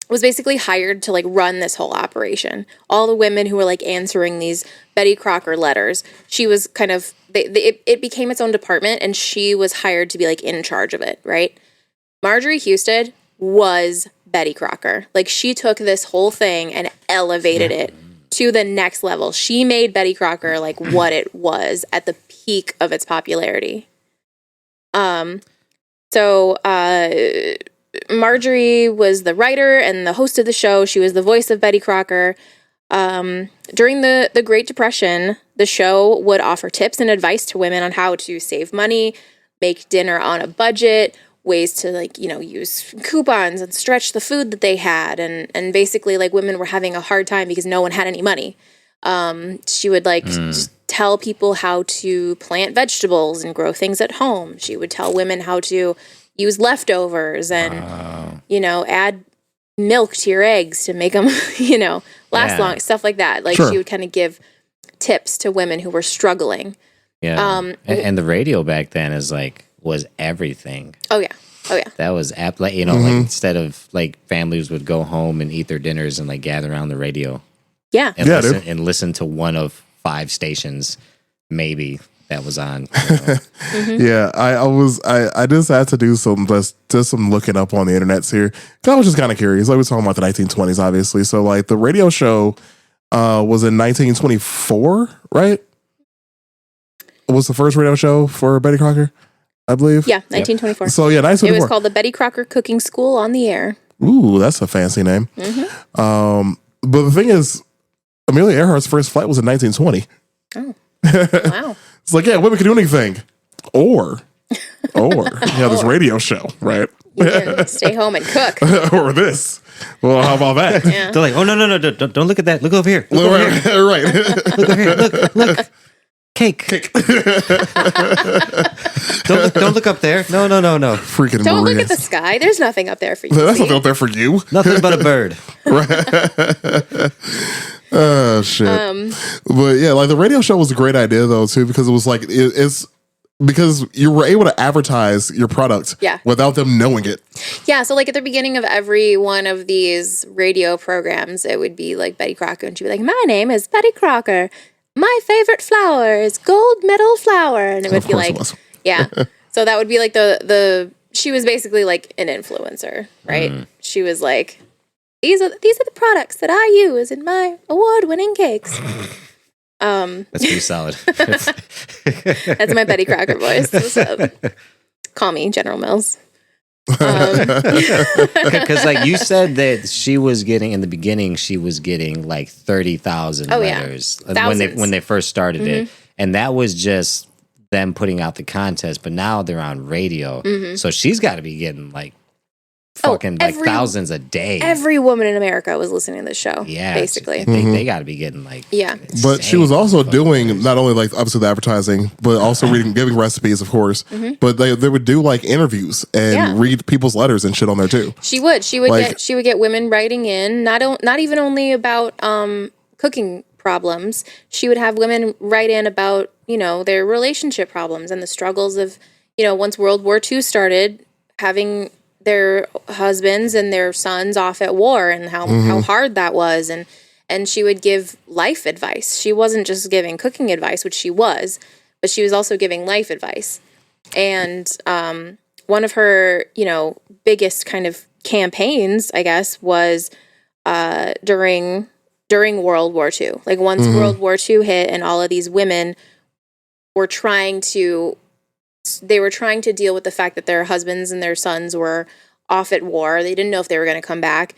was basically hired to like run this whole operation. All the women who were like answering these Betty Crocker letters, she was kind of, it became its own department, and she was hired to be like in charge of it, right? Marjorie Husted was Betty Crocker. Like, she took this whole thing and elevated it to the next level. She made Betty Crocker like what it was at the peak of its popularity. So Marjorie was the writer and the host of the show. She was the voice of Betty Crocker. During the Great Depression, the show would offer tips and advice to women on how to save money, make dinner on a budget, ways to like, you know, use coupons and stretch the food that they had. And basically like women were having a hard time because no one had any money. She would like just tell people how to plant vegetables and grow things at home. She would tell women how to use leftovers and, you know, add milk to your eggs to make them, you know, last long, stuff like that. Like she would kind of give tips to women who were struggling. Yeah. And the radio back then was everything. Oh yeah. That was like, you know, like instead of like families would go home and eat their dinners and like gather around the radio. Yeah. And listen to one of 5 stations, maybe, that was on. You know. Yeah, I just had to do some looking up on the internets here. 'Cause I was just kind of curious. Like, we're talking about the 1920s, obviously. So like the radio show was in 1924, right? Was the first radio show for Betty Crocker, I believe. Yeah, 1924. So yeah, 1924. It was called the Betty Crocker Cooking School on the Air. Ooh, that's a fancy name. But the thing is, Amelia Earhart's first flight was in 1920. Oh, wow. It's like, yeah, women can do anything. Or this radio show, right? You can stay home and cook. Or this. Well, how about that? Yeah. They're like, oh, no, don't look at that. Look over here. Look over here. Right. Look over here. Look. Cake. Don't look up there. No. Freaking Don't Maria. look at the sky. There's nothing up there for you. That's nothing up there for you. Nothing but a bird. Oh shit! But yeah, like the radio show was a great idea though too, because it was like it's because you were able to advertise your product without them knowing it. Yeah, so like at the beginning of every one of these radio programs, it would be like Betty Crocker, and she'd be like, "My name is Betty Crocker. My favorite flower is gold medal flower," and it would be like, yeah. So that would be like the she was basically like an influencer, right? She was like, These are the products that I use in my award-winning cakes. That's pretty solid. That's my Betty Crocker voice. What's up? Call me General Mills. Because like you said that she was getting in the beginning, she was getting like 30,000 letters when they first started it, and that was just them putting out the contest. But now they're on radio, so she's got to be getting like fucking thousands a day. Every woman in America was listening to this show. Yeah, basically, they got to be getting like But she was also doing not only like obviously the advertising, but also giving recipes, of course. But they would do like interviews and read people's letters and shit on there too. She would get women writing in not even only about cooking problems. She would have women write in about their relationship problems and the struggles of once World War II started, having their husbands and their sons off at war and how hard that was. And she would give life advice. She wasn't just giving cooking advice, which she was, but she was also giving life advice. And one of her, biggest kind of campaigns, I guess, was during World War II. Like once World War II hit and all of these women were trying to deal with the fact that their husbands and their sons were off at war. They didn't know if they were going to come back.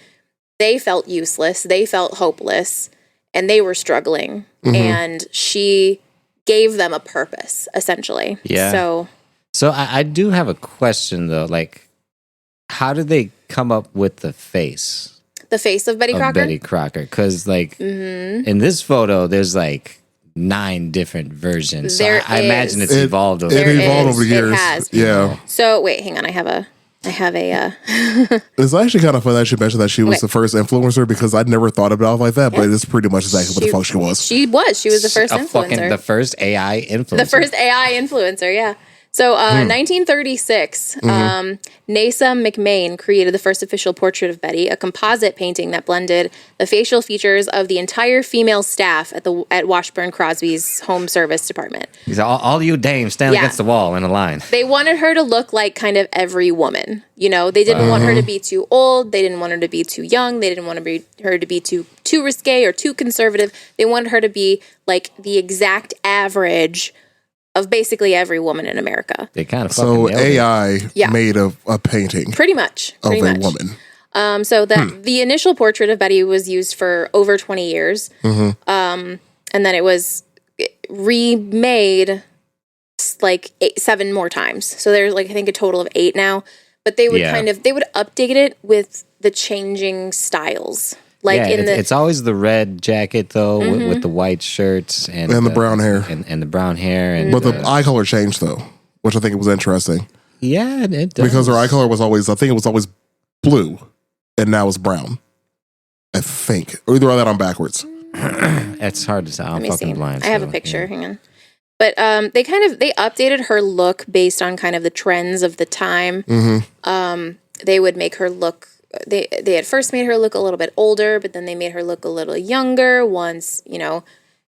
They felt useless. They felt hopeless, and they were struggling. And she gave them a purpose, essentially. Yeah. So I do have a question though. Like, how did they come up with the face? The face of Betty Crocker? Betty Crocker. Because, like, in this photo, there's, like, 9 different versions. So I imagine it's evolved over the years. It has. Yeah. So, wait, hang on. I have a... It's actually kind of fun that she mentioned that she was the first influencer, because I'd never thought about it like that, but it's pretty much exactly what the fuck she was. She was the first influencer. The first AI influencer. The first AI influencer, yeah. So, 1936, Nasa McMain created the first official portrait of Betty, a composite painting that blended the facial features of the entire female staff at Washburn Crosby's home service department. He's all you dames stand against the wall in a line. They wanted her to look like kind of every woman. You know, they didn't want her to be too old. They didn't want her to be too young. They didn't want her to be too risque or too conservative. They wanted her to be like the exact average of basically every woman in America. They kind of AI made a painting, pretty much of a woman. So the initial portrait of Betty was used for over 20 years, and then it was remade like 7 more times. So there's like I think a total of 8 now. But they would they would update it with the changing styles. Like it's always the red jacket though, with the white shirts and the brown hair and the brown hair, and but the eye color changed though, which I think was interesting. Yeah, it does. Because her eye color was always, I think it was always blue, and now it's brown. I think, or either that I'm backwards. It's hard to tell. I'm fucking blind. I have a picture. Hang on. But they updated her look based on kind of the trends of the time. They would make her look. They had first made her look a little bit older, but then they made her look a little younger once, you know,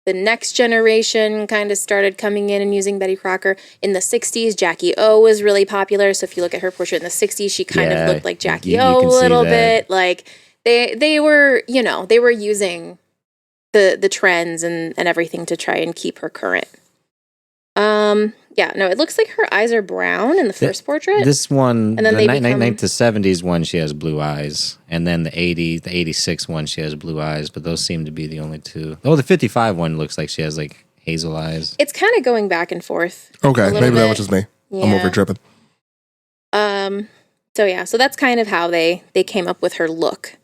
the next generation kind of started coming in and using Betty Crocker. In the 60s, Jackie O was really popular. So if you look at her portrait in the 60s, she kind of looked like Jackie O a little bit. Like they were, you know, they were using the trends and everything to try and keep her current. It looks like her eyes are brown in the first portrait. This one, and then the 70s one, she has blue eyes, and then the 86 one, she has blue eyes. But those seem to be the only 2. Oh, the 55 one looks like she has like hazel eyes. It's kind of going back and forth. Okay, maybe that was just me. Yeah. I'm over tripping. So that's kind of how they came up with her look.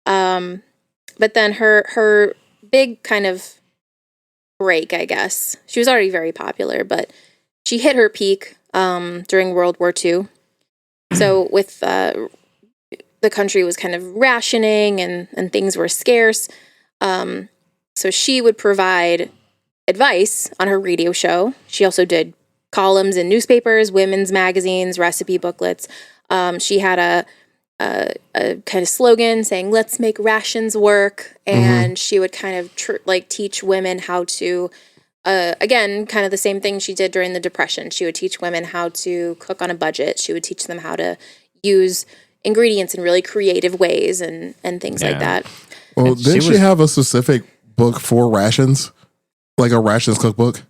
But then her big kind of break, I guess. She was already very popular, but she hit her peak during World War II. So with the country was kind of rationing and things were scarce. So she would provide advice on her radio show. She also did columns in newspapers, women's magazines, recipe booklets. She had a kind of slogan saying, "Let's make rations work." And she would kind of teach women how to, again, kind of the same thing she did during the Depression. She would teach women how to cook on a budget. She would teach them how to use ingredients in really creative ways and things like that. Well, didn't she have a specific book for rations? Like a rations cookbook?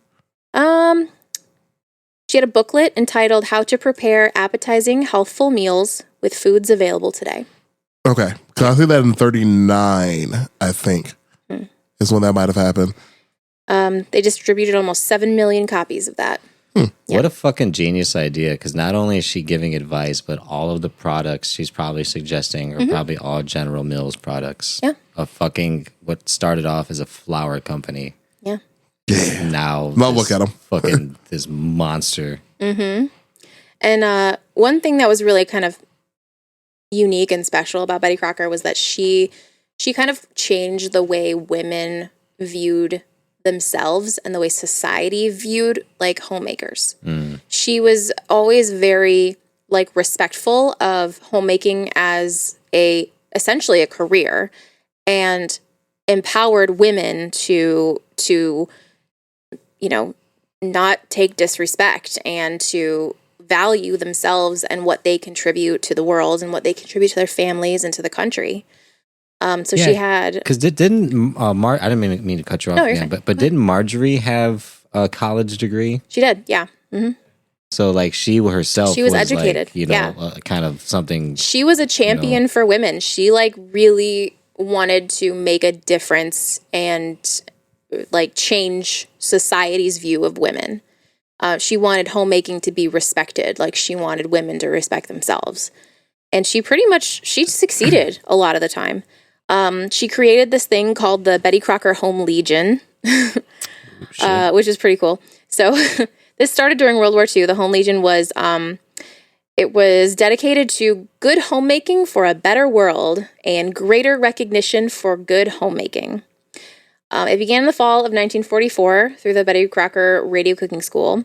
She had a booklet entitled "How to Prepare Appetizing, Healthful Meals with Foods Available Today." Okay. Because I think that in 39, I think, is when that might have happened. They distributed almost 7 million copies of that. Yeah. What a fucking genius idea, because not only is she giving advice, but all of the products she's probably suggesting are probably all General Mills products. Yeah. Of fucking what started off as a flour company. Yeah. Yeah. Now look at them. Fucking this monster. And one thing that was really kind of unique and special about Betty Crocker was that she kind of changed the way women viewed themselves and the way society viewed like homemakers. She was always very like respectful of homemaking as essentially a career, and empowered women to you know, not take disrespect and to value themselves and what they contribute to the world and what they contribute to their families and to the country. She had, because didn't I didn't mean to cut you off again, but didn't Marjorie have a college degree? She did, yeah. So like she herself, she was educated, like, kind of something. She was a champion for women. She like really wanted to make a difference and like change society's view of women. She wanted homemaking to be respected. Like she wanted women to respect themselves. And she succeeded a lot of the time. She created this thing called the Betty Crocker Home Legion, which is pretty cool. So this started during World War II. The Home Legion was it was dedicated to good homemaking for a better world and greater recognition for good homemaking. It began in the fall of 1944 through the Betty Crocker Radio Cooking School.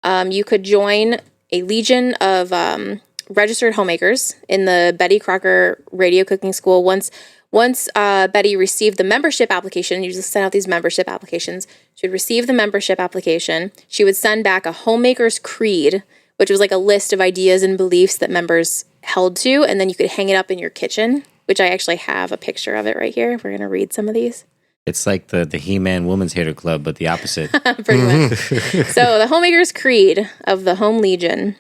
You could join a legion of registered homemakers in the Betty Crocker Radio Cooking School. Once Betty received the membership application, you just send out these membership applications. She would receive the membership application. She would send back a homemaker's creed, which was like a list of ideas and beliefs that members held to, and then you could hang it up in your kitchen, which I actually have a picture of it right here. We're going to read some of these. It's like the He-Man Women's Hater Club, but the opposite. Pretty much. So the homemaker's creed of the Home Legion.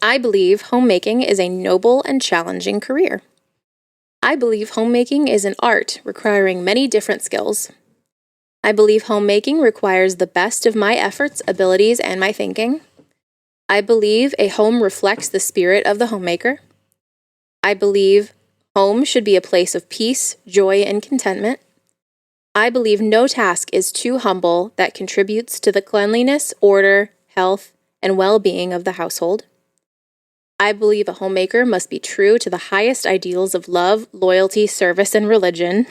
I believe homemaking is a noble and challenging career. I believe homemaking is an art requiring many different skills. I believe homemaking requires the best of my efforts, abilities, and my thinking. I believe a home reflects the spirit of the homemaker. I believe home should be a place of peace, joy, and contentment. I believe no task is too humble that contributes to the cleanliness, order, health, and well-being of the household. I believe a homemaker must be true to the highest ideals of love, loyalty, service, and religion.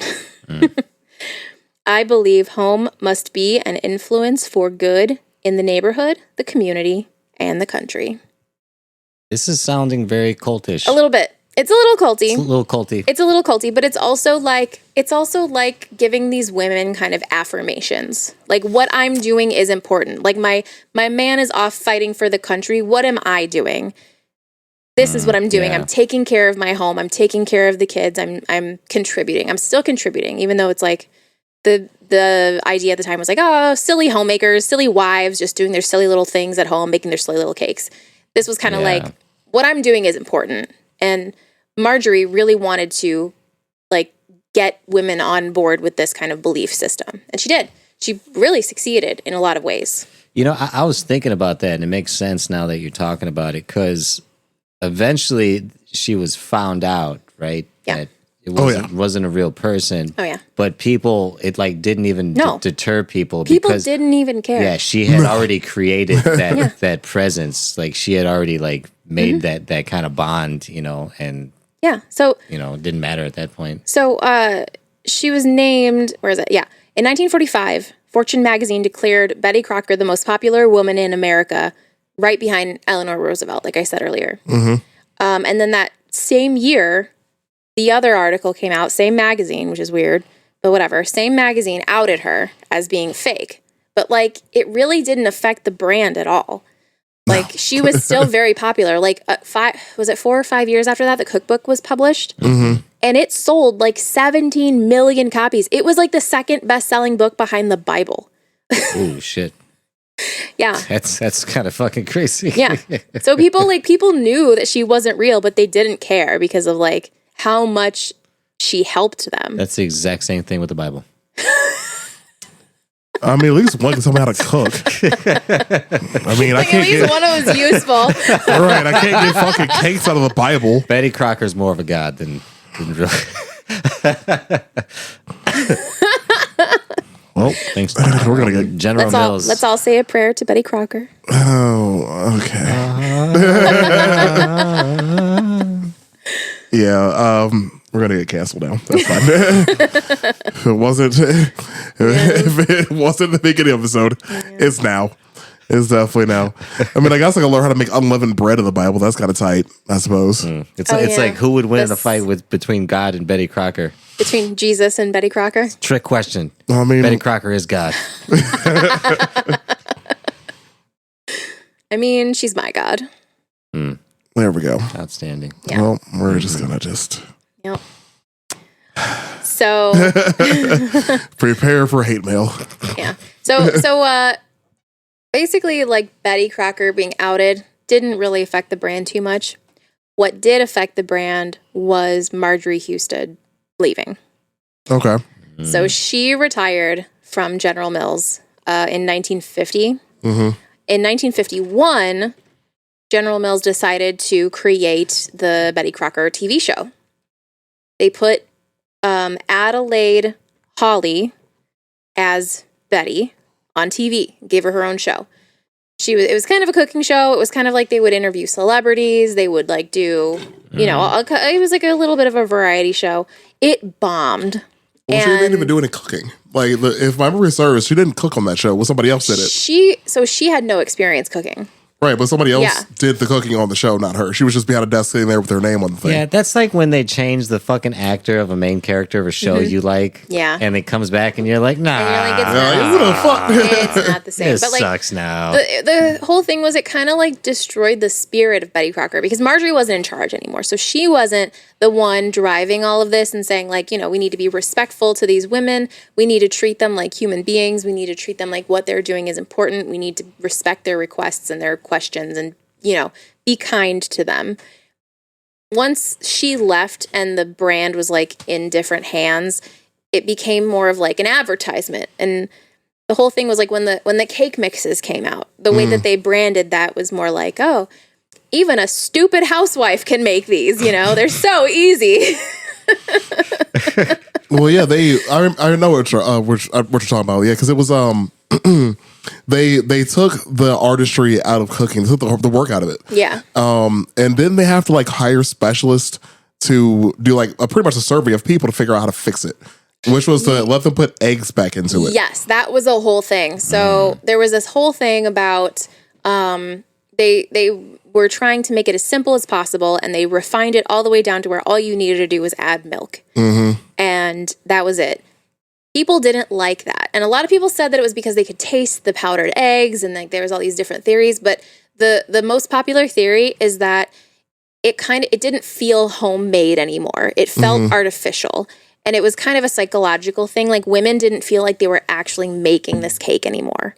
I believe home must be an influence for good in the neighborhood, the community, and the country. This is sounding very cultish. A little bit. It's a little culty. It's a little culty. It's a little culty, but it's also like giving these women kind of affirmations. Like, what I'm doing is important. Like, my man is off fighting for the country. What am I doing? This is what I'm doing. Yeah. I'm taking care of my home. I'm taking care of the kids. I'm contributing. I'm still contributing, even though it's like the idea at the time was like, oh, silly homemakers, silly wives, just doing their silly little things at home, making their silly little cakes. This was kind of like, what I'm doing is important. And Marjorie really wanted to like get women on board with this kind of belief system. And she did. She really succeeded in a lot of ways. You know, I was thinking about that, and it makes sense now that you're talking about it, because eventually she was found out, right? Yeah. That it wasn't a real person. Oh, yeah. But people, it like didn't even deter people. People because, didn't even care. Yeah, she had already created that presence. Like she had already like made that kind of bond, you know, and yeah, so you know, it didn't matter at that point. So she was named, where is it? Yeah. In 1945, Fortune magazine declared Betty Crocker the most popular woman in America, right behind Eleanor Roosevelt, like I said earlier. And then that same year, the other article came out, same magazine, which is weird, but whatever. Same magazine outed her as being fake. But like, it really didn't affect the brand at all. Like, she was still very popular. Like, 4 or 5 years after that, the cookbook was published? And it sold like 17 million copies. It was like the second best-selling book behind the Bible. Oh, shit. Yeah. That's kind of fucking crazy. Yeah. So people knew that she wasn't real, but they didn't care because of like how much she helped them. That's the exact same thing with the Bible. I mean, at least one can tell me how to cook. I mean, like, I can't at least one of them was useful. All right, I can't get fucking cakes out of the Bible. Betty Crocker's more of a god than really. Well, thanks. We're gonna get General Mills. Let's all say a prayer to Betty Crocker. Oh, okay. Yeah, we're gonna get canceled now. That's fine. If it wasn't the beginning of the episode, it's now. It's definitely now. I mean, I guess I can learn how to make unleavened bread in the Bible. That's kind of tight, I suppose. It's like who would win in a fight between God and Betty Crocker? Between Jesus and Betty Crocker? Trick question. I mean, Betty Crocker is God. I mean, she's my God. There we go. Outstanding. Yeah. Well, we're just gonna Yep. So prepare for hate mail. Yeah. So basically, like, Betty Crocker being outed didn't really affect the brand too much. What did affect the brand was Marjorie Husted leaving. Okay. So she retired from General Mills in 1950. In 1951, General Mills decided to create the Betty Crocker TV show. They put Adelaide Hawley as Betty on TV, gave her own show. It was kind of a cooking show. It was kind of like they would interview celebrities. They would like do, it was like a little bit of a variety show. It bombed. Well, she didn't even do any cooking. Like, if my memory serves, she didn't cook on that show. Well, somebody else did it. She had no experience cooking. Right, but somebody else did the cooking on the show, not her. She was just behind a desk sitting there with her name on the thing. Yeah, that's like when they change the fucking actor of a main character of a show you like. Yeah. And it comes back and you're like, nah. And Who the fuck? It's not the same. It but like, sucks now. The whole thing was it kind of like destroyed the spirit of Betty Crocker because Marjorie wasn't in charge anymore. So she wasn't the one driving all of this and saying like, we need to be respectful to these women. We need to treat them like human beings. We need to treat them like what they're doing is important. We need to respect their requests and their questions and be kind to them. Once she left and the brand was like in different hands, it became more of like an advertisement. And the whole thing was like when the cake mixes came out, the way that they branded that was more like, oh, even a stupid housewife can make these, they're so easy. Well, yeah, I know what you're talking about. Yeah, because it was they took the artistry out of cooking, they took the work out of it. Yeah. And then they have to like hire specialists to do like pretty much a survey of people to figure out how to fix it, which was to let them put eggs back into it. Yes, that was a whole thing. So there was this whole thing about they were trying to make it as simple as possible, and they refined it all the way down to where all you needed to do was add milk. And that was it. People didn't like that. And a lot of people said that it was because they could taste the powdered eggs and like there was all these different theories. But the most popular theory is that it didn't feel homemade anymore. It felt artificial. And it was kind of a psychological thing. Like women didn't feel like they were actually making this cake anymore.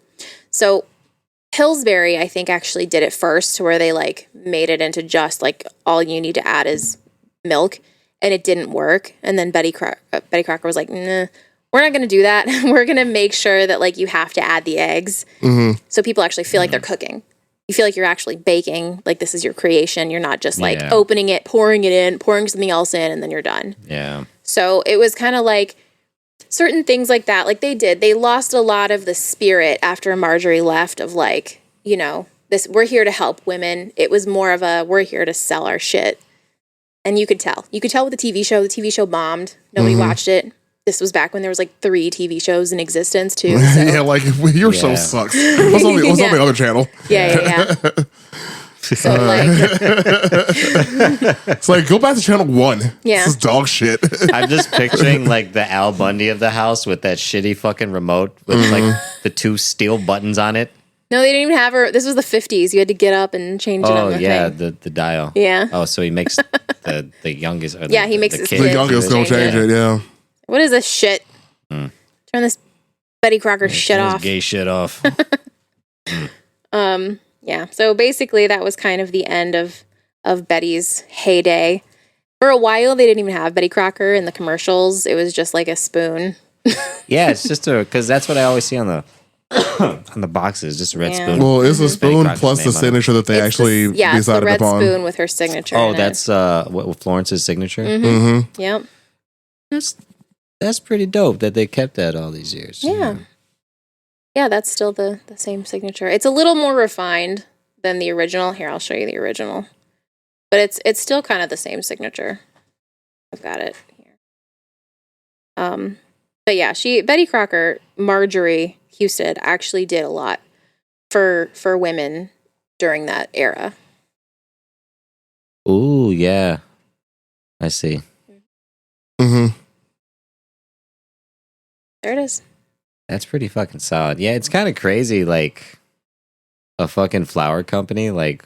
So Pillsbury, I think, actually did it first to where they like made it into just like all you need to add is milk. And it didn't work. And then Betty Crocker was like, nah, we're not going to do that. We're going to make sure that like you have to add the eggs. So people actually feel like they're cooking. You feel like you're actually baking. Like this is your creation. You're not just like opening it, pouring it in, pouring something else in, and then you're done. Yeah. So it was kind of like certain things like that. Like they lost a lot of the spirit after Marjorie left of like, this, we're here to help women. It was more of a, we're here to sell our shit. And you could tell with the TV show. The TV show bombed. Nobody watched it. This was back when there was like 3 TV shows in existence too. So. Yeah, like your show sucks. What's on the other channel? Yeah. So like, it's like go back to channel 1. Yeah, this is dog shit. I'm just picturing like the Al Bundy of the house with that shitty fucking remote with like the 2 steel buttons on it. No, they didn't even have her. This was the 50s. You had to get up and change it on the thing. the dial. Yeah. Oh, so he makes the youngest. Or he makes the his the youngest go change it. Yeah. What is this shit? Turn this Betty Crocker shit off. Gay shit off. Yeah. So basically, that was kind of the end of Betty's heyday. For a while, they didn't even have Betty Crocker in the commercials. It was just like a spoon. Yeah, it's just because that's what I always see on the on the boxes, just a red spoon. Well, it's a spoon plus the signature that they actually it's the decided red upon. spoon with her signature. Oh, that's what Florence's signature. Yep. That's pretty dope that they kept that all these years. Yeah, that's still the same signature. It's a little more refined than the original. Here, I'll show you the original. But it's still kind of the same signature. I've got it here. But yeah, Betty Crocker, Marjorie Husted actually did a lot for women during that era. Ooh, yeah. I see. There it is. That's pretty fucking solid. Yeah, it's kind of crazy. Like a fucking flower company, like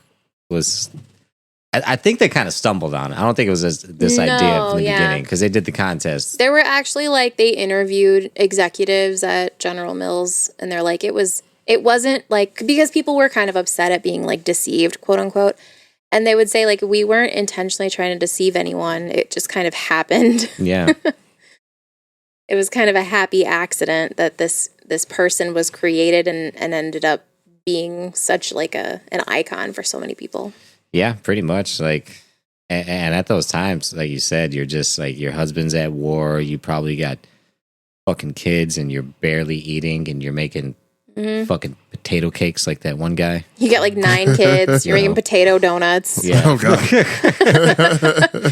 was. I think they kind of stumbled on it. I don't think it was this idea from the beginning because they did the contest. There were actually like they interviewed executives at General Mills, and they're like it wasn't like because people were kind of upset at being like deceived, quote unquote. And they would say like we weren't intentionally trying to deceive anyone. It just kind of happened. Yeah. It was kind of a happy accident that this person was created and ended up being such like an icon for so many people. Yeah, pretty much. Like, and at those times, like you said, you're just like your husband's at war. You probably got fucking kids, and you're barely eating, and you're making fucking potato cakes like that one guy. You got like 9 kids. You're making potato donuts. Yeah. Oh god.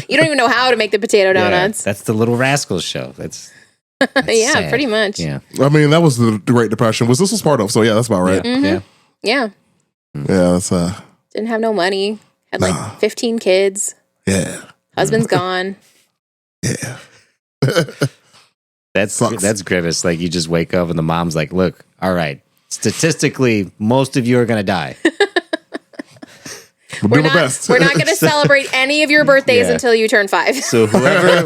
You don't even know how to make the potato donuts. Yeah, that's the Little Rascals show. That's Yeah, sad. pretty much. Yeah. I mean, that was the Great Depression. This was part of, so yeah, that's about right. Yeah. Yeah. Yeah, that's Didn't have no money. Had like 15 kids. yeah. Husband's gone. Yeah. That's grievous. Like you just wake up and the mom's like, "Look, all right, statistically, most of you are gonna die." We'll do my best. We're not going to celebrate any of your birthdays Yeah. until you turn 5. So whoever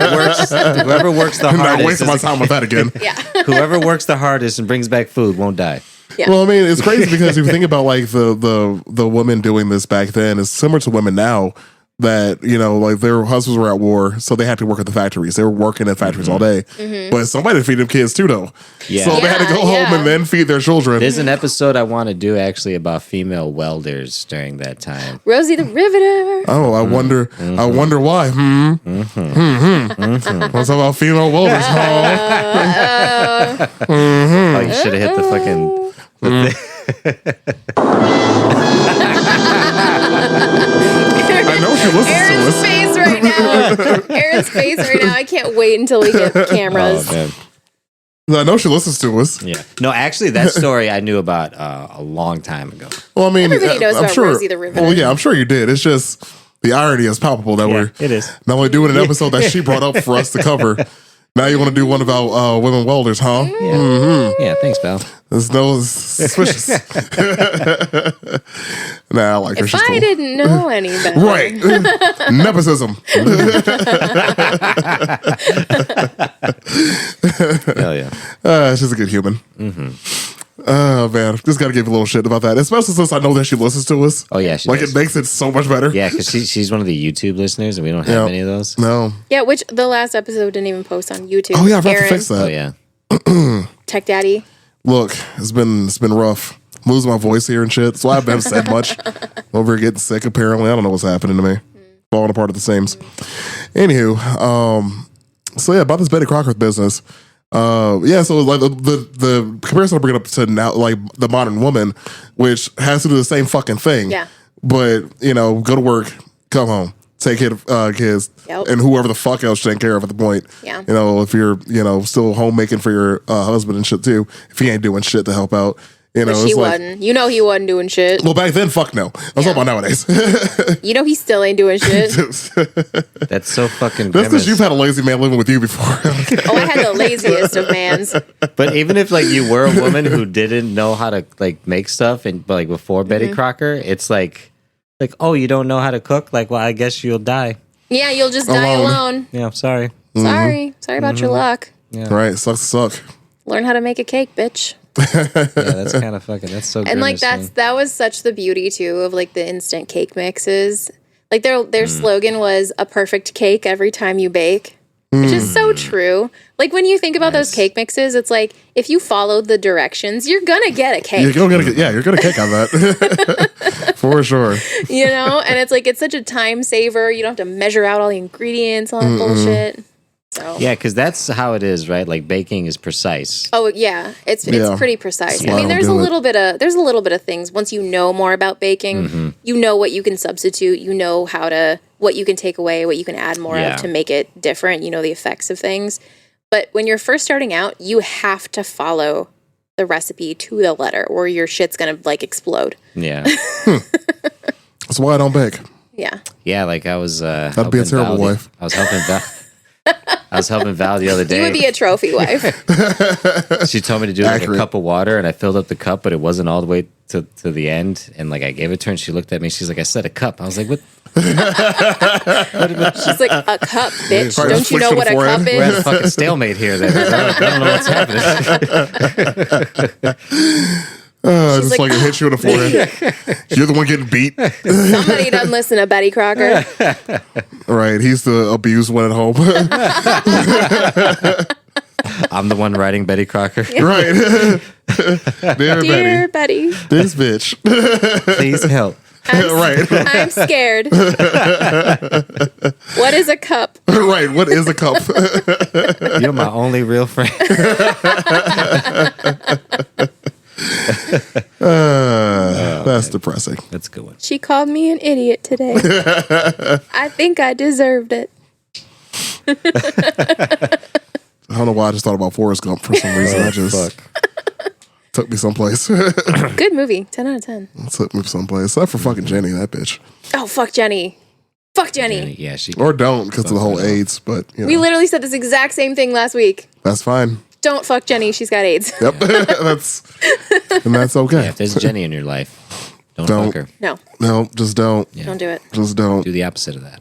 works the I'm not hardest, wasting my time with that again. Yeah. whoever works the hardest and brings back food won't die. Yeah. Well, I mean, it's crazy because if you think about like the women doing this back then, it's similar to women now that, you know, like their husbands were at war, so they had to work at the factories. They were working at factories all day. But somebody feed them kids too, though. Yeah. So they had to go home and then feed their children. There's an episode I want to do actually about female welders during that time. Rosie the Riveter. Oh, I wonder why. What's about female welders? Oh, you should have hit the fucking. I know she listens to Aaron's us. face right now. Aaron's face right now. I can't wait until we get cameras. Oh, man. I know she listens to us. Yeah. No, actually, that story I knew about a long time ago. Well, I mean, Everybody knows I'm about sure. Rosie the Riveter. Well, yeah, I'm sure you did. It's just the irony is palpable that we're it is. not only doing an episode that she brought up for us to cover. Now you want to do one about women welders, huh? Yeah, thanks, pal. There's no suspicious. Nah, I like her. If She's I cool. didn't know any better. Right. Nepotism. Hell yeah. She's a good human. Oh, man. Just got to give you a little shit about that. Especially since I know that she listens to us. Oh, yeah, she Like, does. it makes it so much better. Yeah, because she's one of the YouTube listeners, and we don't have Yeah. any of those. No. Yeah, which the last episode didn't even post on YouTube. Oh, yeah, I forgot to Aaron, fix that. Oh yeah. Tech Daddy. Look, it's been rough. I'm losing my voice here and shit. So I haven't said much. Over here getting sick, apparently. I don't know what's happening to me. Falling apart at the seams. Anywho, so yeah, about this Betty Crocker business. Yeah, so like the comparison I bring up to now, like the modern woman, which has to do the same fucking thing. Yeah. But, you know, go to work, come home, take care of kids, Yep. and whoever the fuck else you take care of at the point. Yeah. You know, if you're, you know, still homemaking for your husband and shit too, if he ain't doing shit to help out, you know, Which it's he like, wasn't. You know he wasn't doing shit. well, back then, fuck no. I'm talking about nowadays. You know he still ain't doing shit. That's so fucking That's because grimace. you've had a lazy man living with you before. Oh, I had the laziest of mans. But even if like you were a woman who didn't know how to like make stuff, and but like before Betty Crocker, it's like, oh, you don't know how to cook? Like, well, I guess you'll die. Yeah, you'll just die alone. Yeah, sorry. Sorry about your luck. Yeah. Right, sucks to suck. Learn how to make a cake, bitch. Yeah, that's kind of fucking. That's so. And like grimacing. that was such the beauty too of like the instant cake mixes. Like their slogan was a perfect cake every time you bake. Which is so true. Like when you think about those cake mixes, it's like if you followed the directions, you're gonna get a cake. You're gonna get a kick on that. For sure. You know? And it's like it's such a time saver. You don't have to measure out all the ingredients, all that bullshit. So Yeah, because that's how it is, right? Like baking is precise. oh yeah, it's Yeah. pretty precise. That's why I mean, I don't there's a do it. little bit of things. Once you know more about baking, you know what you can substitute. You know what you can take away, what you can add more Yeah. of to make it different. You know the effects of things. But when you're first starting out, you have to follow the recipe to the letter, or your shit's gonna like explode. Yeah, That's why I don't bake. Yeah. yeah. Like I was. That'd be a terrible wife. I was helping Val. I was helping Val the other day. You would be a trophy wife. She told me to do like Accurate. a cup of water, and I filled up the cup, but it wasn't all the way to the end. And like I gave it to her, and she looked at me. She's like, "I said a cup." I was like, "What?" She's like, a cup, bitch. Probably Don't just you know flicks what to a the cup We're at a is? fucking stalemate here. Then I don't know what's happening. Just like, like it hits you in the forehead. You're the one getting beat. Somebody doesn't listen to Betty Crocker. Right. He's the abused one at home. I'm the one writing Betty Crocker. Right. Dear Betty. This bitch. Please help. I'm scared. What is a cup? Right. What is a cup? You're my only real friend. That's depressing. That's a good one. She called me an idiot today. I think I deserved it. I don't know why I just thought about Forrest Gump for some reason. I just took me someplace. Good movie. 10 out of 10. Took me someplace. Except for fucking Jenny, that bitch. Oh, fuck Jenny. Fuck Jenny. Yeah, she. Or don't because of the whole AIDS. But you know, We literally said this exact same thing last week. that's fine. Don't fuck Jenny. She's got AIDS. Yep. that's okay. Yeah, if there's Jenny in your life, don't fuck her. No. No, just don't. Yeah. Don't do it. Just don't. Do the opposite of that.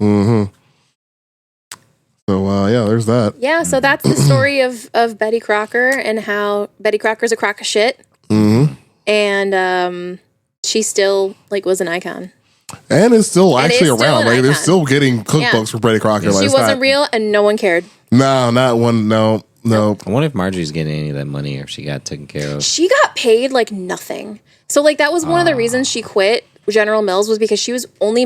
So yeah, there's that. Yeah, so that's the story of Betty Crocker and how Betty Crocker's a crock of shit. And she still was an icon. And it's still actually still around. an Like they're icon. still getting cookbooks for Betty Crocker. Like, She it's wasn't not- real and no one cared. No, not one. No. I wonder if Marjorie's getting any of that money or if she got taken care of. She got paid like nothing. So that was one of the reasons she quit General Mills was because she was only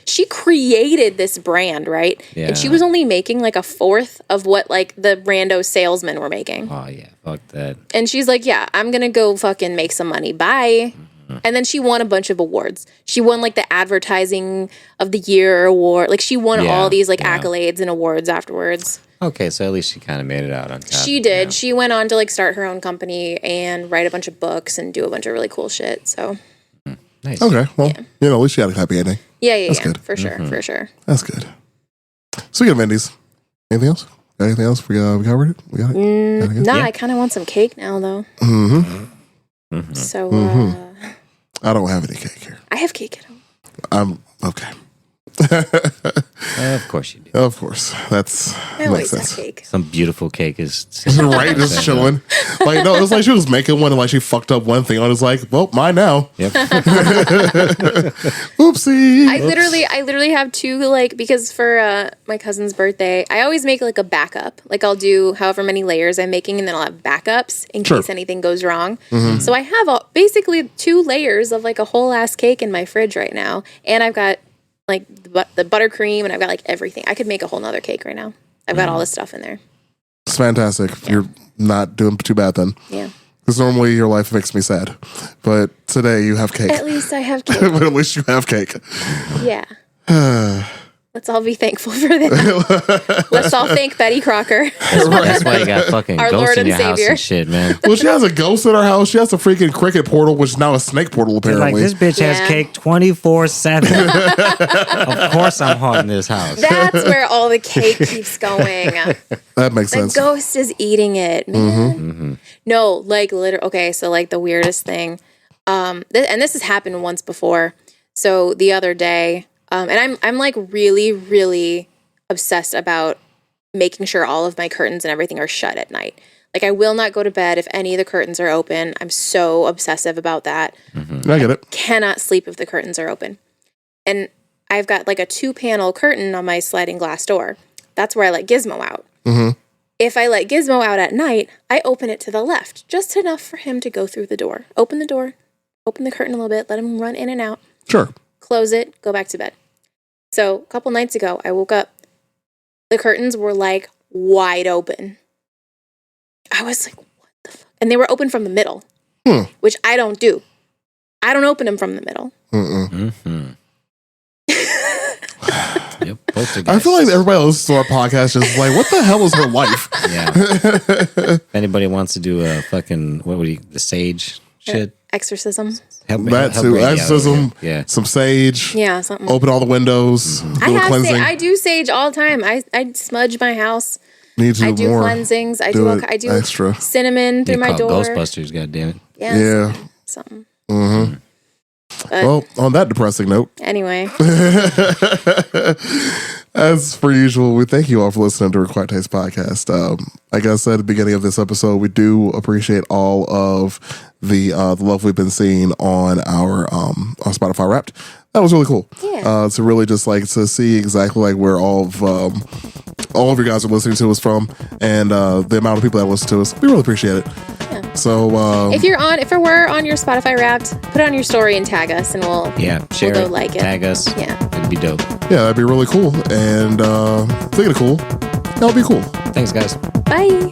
she created this brand, right? Yeah. And she was only making like a fourth of what the rando salesmen were making. Oh, yeah. Fuck that. And she's like, yeah, I'm going to go fucking make some money. Bye. And then she won a bunch of awards. She won the advertising of the year award. She won all these accolades and awards afterwards. Okay, so at least she kind of made it out on top. She did. Yeah. She went on to start her own company and write a bunch of books and do a bunch of really cool shit. So Nice. Okay. Well, at least she had a happy ending. yeah, That's good. for sure, for sure. That's good. Speaking of Wendy's, anything else? Got anything else? We covered it? We got it? Nah, I kind of want some cake now, though. So I don't have any cake here. I have cake at home. I'm okay. Of course you do. Of course. That's I always makes have sense. cake. Some beautiful cake is Right? Just chilling. No, it's like she was making one and she fucked up one thing. I was like, well, mine now. Yep. Oopsie. I literally have two, because for my cousin's birthday, I always make a backup. I'll do however many layers I'm making, and then I'll have backups in case anything goes wrong. So I have basically 2 layers of a whole ass cake in my fridge right now, and I've got the buttercream, and I've got everything. I could make a whole nother cake right now. I've got all this stuff in there. It's fantastic. You're not doing too bad then. Yeah. Because normally your life makes me sad. But today you have cake. At least I have cake. But at least you have cake. Yeah. Let's all be thankful for that. Let's all thank Betty Crocker. That's why you got fucking Our ghosts Lord in and your house Savior. and shit, man. Well, she has a ghost in her house. She has a freaking cricket portal, which is now a snake portal, apparently. This bitch has Yeah. cake 24/7. Of course I'm haunting this house. That's where all the cake keeps going. That makes The sense. ghost is eating it, man. No, literally. Okay, so the weirdest thing, and this has happened once before. So the other day, and I'm really, really obsessed about making sure all of my curtains and everything are shut at night. I will not go to bed if any of the curtains are open. I'm so obsessive about that. I get it. Cannot sleep if the curtains are open. And I've got a 2-panel curtain on my sliding glass door. That's where I let Gizmo out. If I let Gizmo out at night, I open it to the left, just enough for him to go through the door. Open the door, open the curtain a little bit, let him run in and out, Sure. close it, go back to bed. So a couple nights ago, I woke up. The curtains were wide open. I was like, what the fuck? And they were open from the middle, which I don't do. I don't open them from the middle. Yep, poltergeist. I feel like everybody listens to our podcast just like, what the hell is her life? Yeah. If anybody wants to do a fucking the sage shit, Exorcism. That too. Brady out Exorcism, here. Yeah. some sage, Yeah, something. open all the windows, do a cleansing. I do sage all the time. I smudge my house. Need to do I do more. cleansings. I Do do it I do extra. cinnamon through You my call door. Ghostbusters, goddammit. Yeah. Yeah. Something. But Well, on that depressing note, anyway, as per usual, we thank you all for listening to our Quiet Taste podcast. Like I said at the beginning of this episode, we do appreciate all of the love we've been seeing on our Spotify Wrapped. That was really cool. Yeah. To really just to see exactly where all of you guys are listening to us from, and the amount of people that listen to us. We really appreciate it. yeah. So if we're on your Spotify Wrapped, put it on your story and tag us, and we'll share we'll it, like it. tag us. Yeah, it'd be dope. Yeah, that'd be really cool. And speaking of cool, that would be cool. Thanks, guys. Bye.